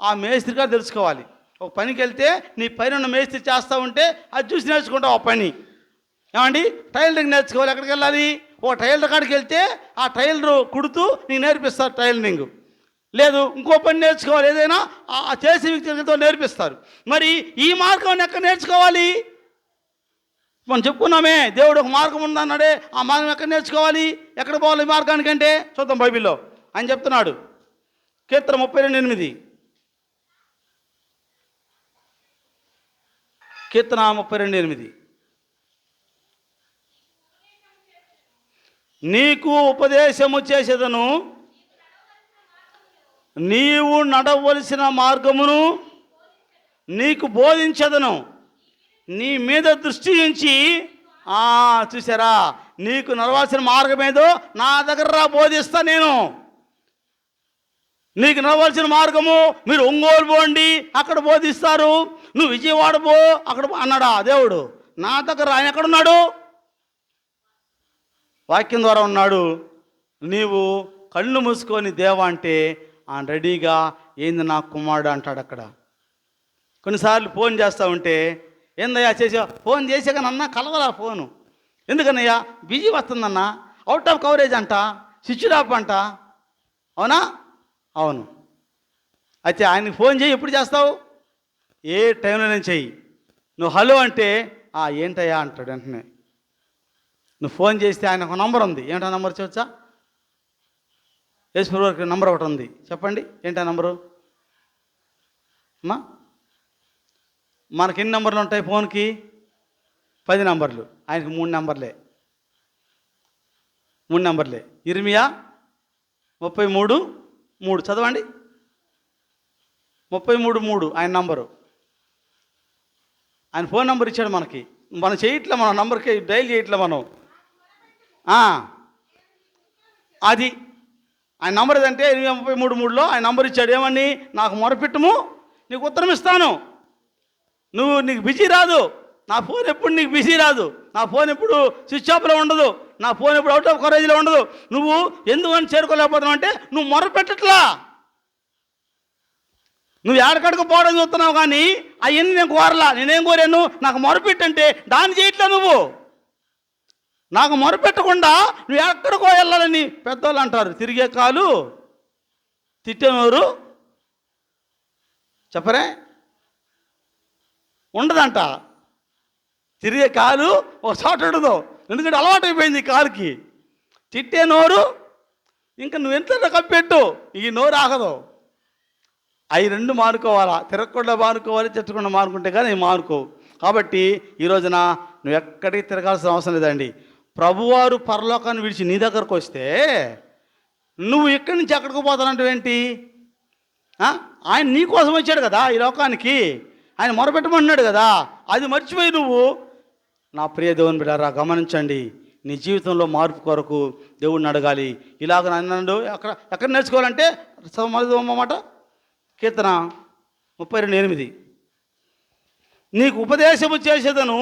ఆ మేస్త్రి గారు తెలుసుకోవాలి. ఒక పనికి వెళ్తే నీ పైన ఉన్న మేస్త్రి చేస్తూ ఉంటే అది చూసి నేర్చుకుంటావు ఆ పని. ఏమండి, టైలరింగ్ నేర్చుకోవాలి. ఎక్కడికి వెళ్ళాలి? ఒక టైలర్ కాడికి వెళ్తే ఆ టైలరు కుడుతూ నీకు నేర్పిస్తారు టైలరింగ్. లేదు, ఇంకో పని నేర్చుకోవాలి, ఏదైనా ఆ చేసే వ్యక్తితో నేర్పిస్తారు. మరి ఈ మార్గం ఎక్కడ నేర్చుకోవాలి? మనం చెప్పుకున్నామే, దేవుడు ఒక మార్గం ఉందన్నాడే. ఆ మార్గం ఎక్కడ నేర్చుకోవాలి? ఎక్కడ పోవాలి ఈ మార్గానికంటే? చూద్దాం బైబిల్లో. ఆయన చెప్తున్నాడు, కీర్తన 32:8. కీర్తన 32:8. నీకు ఉపదేశము చేసేదను, నీవు నడవలసిన మార్గమును నీకు బోధించదను. నీ మీద దృష్టి ఉంచి, చూసారా, నీకు నడవాల్సిన మార్గం ఏదో నా దగ్గర బోధిస్తా నేను. నీకు నడవాల్సిన మార్గము మీరు ఒంగోలు పోండి, అక్కడ బోధిస్తారు. నువ్వు విజయవాడ పో, అక్కడ అన్నాడా దేవుడు? నా దగ్గర. ఆయన ఎక్కడున్నాడు? వాక్యం ద్వారా ఉన్నాడు. నీవు కళ్ళు మూసుకొని దేవా అంటే ఆయన రెడీగా ఏంది నా కుమారుడు అంటాడు. అక్కడ కొన్నిసార్లు ఫోన్ చేస్తూ ఉంటే, ఏందయ్యా చేసా? ఫోన్ చేసాక నన్నా కలవరా ఫోను. ఎందుకన్నయ్యా? బిజీ వస్తుందన్నా, అవుట్ ఆఫ్ కవరేజ్ అంట, స్విచ్ ఆఫ్ అంట. అవునా? అవును. అయితే ఆయనకి ఫోన్ చేయి. ఎప్పుడు చేస్తావు? ఏ టైంలో నేను చెయ్యి. నువ్వు హలో అంటే ఏంటయ్యా అంటాడు వెంటనే. నువ్వు ఫోన్ చేస్తే ఆయన ఒక నంబర్ ఉంది. ఏంటా నంబర్ చూచ్చా? యేసు ప్రభువుకి నంబర్ ఒకటి ఉంది. చెప్పండి, ఏంటా నంబరు అమ్మా? మనకి ఎన్ని నంబర్లు ఉంటాయి ఫోన్కి? 10 నంబర్లు. ఆయనకి 3 నంబర్లే. 3 నంబర్లే. ఇర్మియా 33:3 చదవండి. 33:3 ఆయన నంబరు. ఆయన ఫోన్ నంబర్ ఇచ్చాడు మనకి. మనం చేయట్లే, మన నంబర్కి డైల్ చేయట్లే మనం. అది ఆయన నంబర్ ఏదంటే 33:3లో ఆయన నంబర్ ఇచ్చాడు. ఏమని? నాకు మొరపెట్టుము, నీకు ఉత్తరం ఇస్తాను. నీకు బిజీ రాదు. నా ఫోన్ ఎప్పుడు నీకు బిజీ రాదు. నా ఫోన్ ఎప్పుడు స్విచ్ ఆఫ్లో ఉండదు. నా ఫోన్ ఎప్పుడు అవుట్ ఆఫ్ కవరేజ్లో ఉండదు. నువ్వు ఎందుకని చేరుకోలేకపోతున్నావు అంటే నువ్వు మొరపెట్టట్లా. నువ్వు ఏడకడకు పోవడం చూస్తున్నావు, కానీ అవన్నీ నేను కోరలా. నేనేం కోరాను? నాకు మొరపెట్టంటే దాన్ని చేయట్లే నువ్వు. నాకు మొరపెట్టకుండా నువ్వు ఎక్కడికో వెళ్ళాలని పెద్దోళ్ళు అంటారు. తిరిగే కాలు తిట్టేనోరు చెప్పరే ఉండదంట. తిరిగే కాలు ఒక చోట ఉండదు, ఎందుకంటే అలవాటు అయిపోయింది ఈ కాలుకి. తిట్టే నోరు ఇంకా నువ్వు ఎంత కప్పెట్టు, ఈ నోరు ఆగదు. అవి రెండు మానుకోవాలా, తిరగకుండా మానుకోవాలి, తిట్టకుండా మానుకుంటే కానీ మానుకోవు. కాబట్టి ఈ రోజున నువ్వు ఎక్కడికి తిరగాల్సిన అవసరం లేదండి. ప్రభువారు పరలోకాన్ని విడిచి నీ దగ్గరకు వస్తే నువ్వు ఇక్కడి నుంచి ఎక్కడికి పోతానంటావేంటి? ఆయన నీ కోసం వచ్చాడు కదా ఈ లోకానికి, ఆయన మొరపెట్టమన్నాడు కదా, అది మర్చిపోయి నువ్వు. నా ప్రియ దేవుని బిడ్డారా, గమనించండి, నీ జీవితంలో మార్పు కొరకు దేవుడిని అడగాలి. ఇలాగ నన్ను ఎక్కడ నేర్చుకోవాలంటే మాట కీర్తన 32:8, నీకు ఉపదేశము చేసేదను,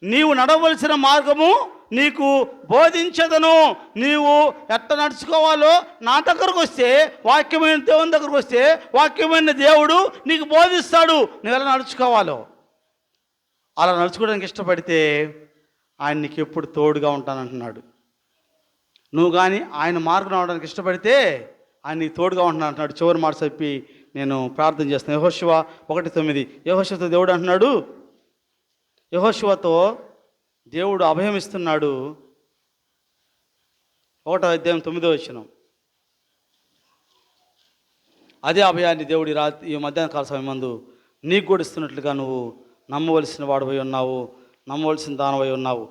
నీవు నడవలసిన మార్గము నీకు బోధించదను. నీవు ఎట్ట నడుచుకోవాలో నా దగ్గరకు వస్తే, వాక్యమైన దేవుని దగ్గరకు వస్తే వాక్యమైన దేవుడు నీకు బోధిస్తాడు నువ్వు ఎలా నడుచుకోవాలో. అలా నడుచుకోవడానికి ఇష్టపడితే ఆయన నీకు ఎప్పుడు తోడుగా ఉంటానంటున్నాడు. నువ్వు కానీ ఆయన మార్గం అవడానికి ఇష్టపడితే ఆయన నీకు తోడుగా ఉంటున్నాను అంటున్నాడు. చివరి మాట చెప్పి నేను ప్రార్థన చేస్తాను. యెహోషువ 1:9, యెహోషువతో దేవుడు అంటున్నాడు, యెహోషువతో దేవుడు అభయం ఇస్తున్నాడు. 1వ అధ్యాయం 9వ వచనం. అదే అభయాన్ని దేవుడి ఈ మధ్యాహ్న కాల సమయం మందు నీకు కూడా ఇస్తున్నట్లుగా నువ్వు నమ్మవలసిన వాడివై ఉన్నావు, నమ్మవలసిన దానవై ఉన్నావు.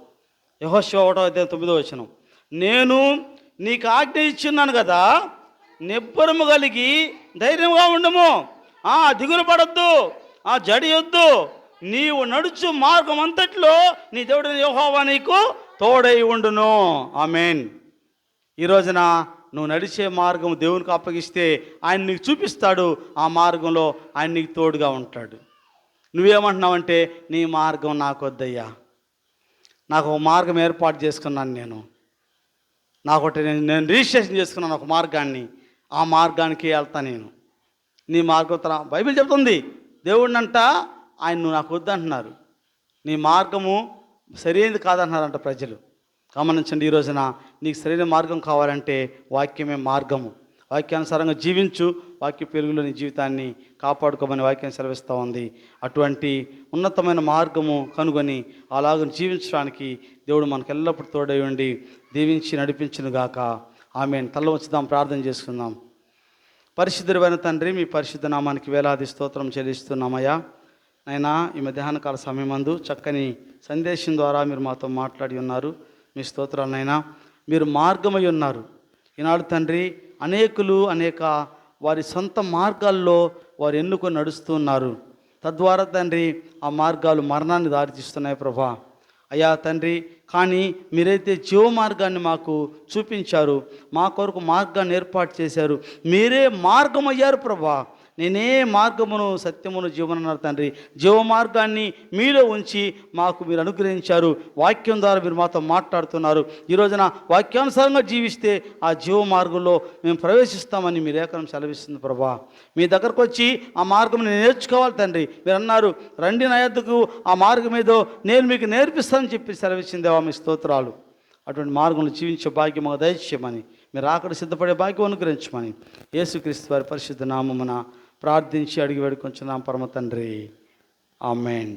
యెహోషువ 1వ అధ్యాయం 9వ వచనం, నేను నీకు ఆజ్ఞ ఇచ్చున్నాను కదా, నిబ్బరము కలిగి ధైర్యంగా ఉండము, దిగులు పడద్దు, జడియొద్దు, నీవు నడుచు మార్గం అంతట్లో నీ దేవుడు యెహోవా నీకు తోడై ఉండును. ఆమేన్. ఈ రోజున నువ్వు నడిచే మార్గం దేవునికి అప్పగిస్తే ఆయన నీకు చూపిస్తాడు. ఆ మార్గంలో ఆయన నీకు తోడుగా ఉంటాడు. నువ్వేమంటున్నావంటే, నీ మార్గం నాకు వద్దయ్యా, నాకు ఒక మార్గం ఏర్పాటు చేసుకున్నాను, నేను రిజిస్ట్రేషన్ చేసుకున్నాను ఒక మార్గాన్ని, ఆ మార్గానికి వెళ్తా నేను. నీ మార్గం బైబిల్ చెప్తుంది, దేవుడినంట ఆయన నువ్వు నాకు వద్దంటున్నారు, నీ మార్గము సరైనది కాదంటున్నారంట ప్రజలు. గమనించండి, ఈ రోజున నీకు సరైన మార్గం కావాలంటే వాక్యమే మార్గము. వాక్యానుసారంగా జీవించు, వాక్య పెరుగులో నీ జీవితాన్ని కాపాడుకోమని వాక్యం సెలవిస్తూ ఉంది. అటువంటి ఉన్నతమైన మార్గము కనుగొని అలాగ జీవించడానికి దేవుడు మనకు ఎల్లప్పుడూ తోడై ఉండి దీవించి నడిపించునుగాక. ఆమేన్. తల్ల వచ్చుదాం, ప్రార్థన చేసుకుందాం. పరిశుద్ధుడైన తండ్రి, మీ పరిశుద్ధ నామానికి వేలాది స్తోత్రం చెల్లిస్తున్నామయ్యా. నైనా ఈ మధ్యాహ్న కాల సమయమందు చక్కని సందేశం ద్వారా మీరు మాతో మాట్లాడి ఉన్నారు. మీ స్తోత్రాలనైనా, మీరు మార్గమై ఉన్నారు. ఈనాడు తండ్రి అనేకులు అనేక వారి సొంత మార్గాల్లో వారు ఎన్నుకొని నడుస్తున్నారు. తద్వారా తండ్రి ఆ మార్గాలు మరణాన్ని దారితీస్తున్నాయి ప్రభా. అయ్యా తండ్రి, కానీ మీరైతే జీవ మార్గాన్ని మాకు చూపించారు, మా కొరకు మార్గాన్ని ఏర్పాటు చేశారు. మీరే మార్గం అయ్యారు ప్రభా. నేనే మార్గమును సత్యమును జీవనన్నారు తండ్రి. జీవ మార్గాన్ని మీలో ఉంచి మాకు మీరు అనుగ్రహించారు. వాక్యం ద్వారా మీరు మాతో మాట్లాడుతున్నారు. ఈ రోజున వాక్యానుసారంగా జీవిస్తే ఆ జీవ మార్గంలో మేము ప్రవేశిస్తామని మీ లేఖనం సెలవిస్తుంది ప్రభా. మీ దగ్గరకు వచ్చి ఆ మార్గం నేర్చుకోవాలి తండ్రి. మీరు అన్నారు, రండి నా యొద్దకు, ఆ మార్గం ఏదో నేను మీకు నేర్పిస్తానని చెప్పి సెలవిచ్చిందేవా. మీ స్తోత్రాలు. అటువంటి మార్గంలో జీవించే భాగ్యం మాకు దయచేయమని, మీరు అక్కడ సిద్ధపడే భాగ్యం అనుగ్రహించమని యేసుక్రీస్తు వారి పరిశుద్ధ నామమున ప్రార్థించి అడిగి వేడుకొంచున్నాం పరమ తండ్రి. ఆమేన్.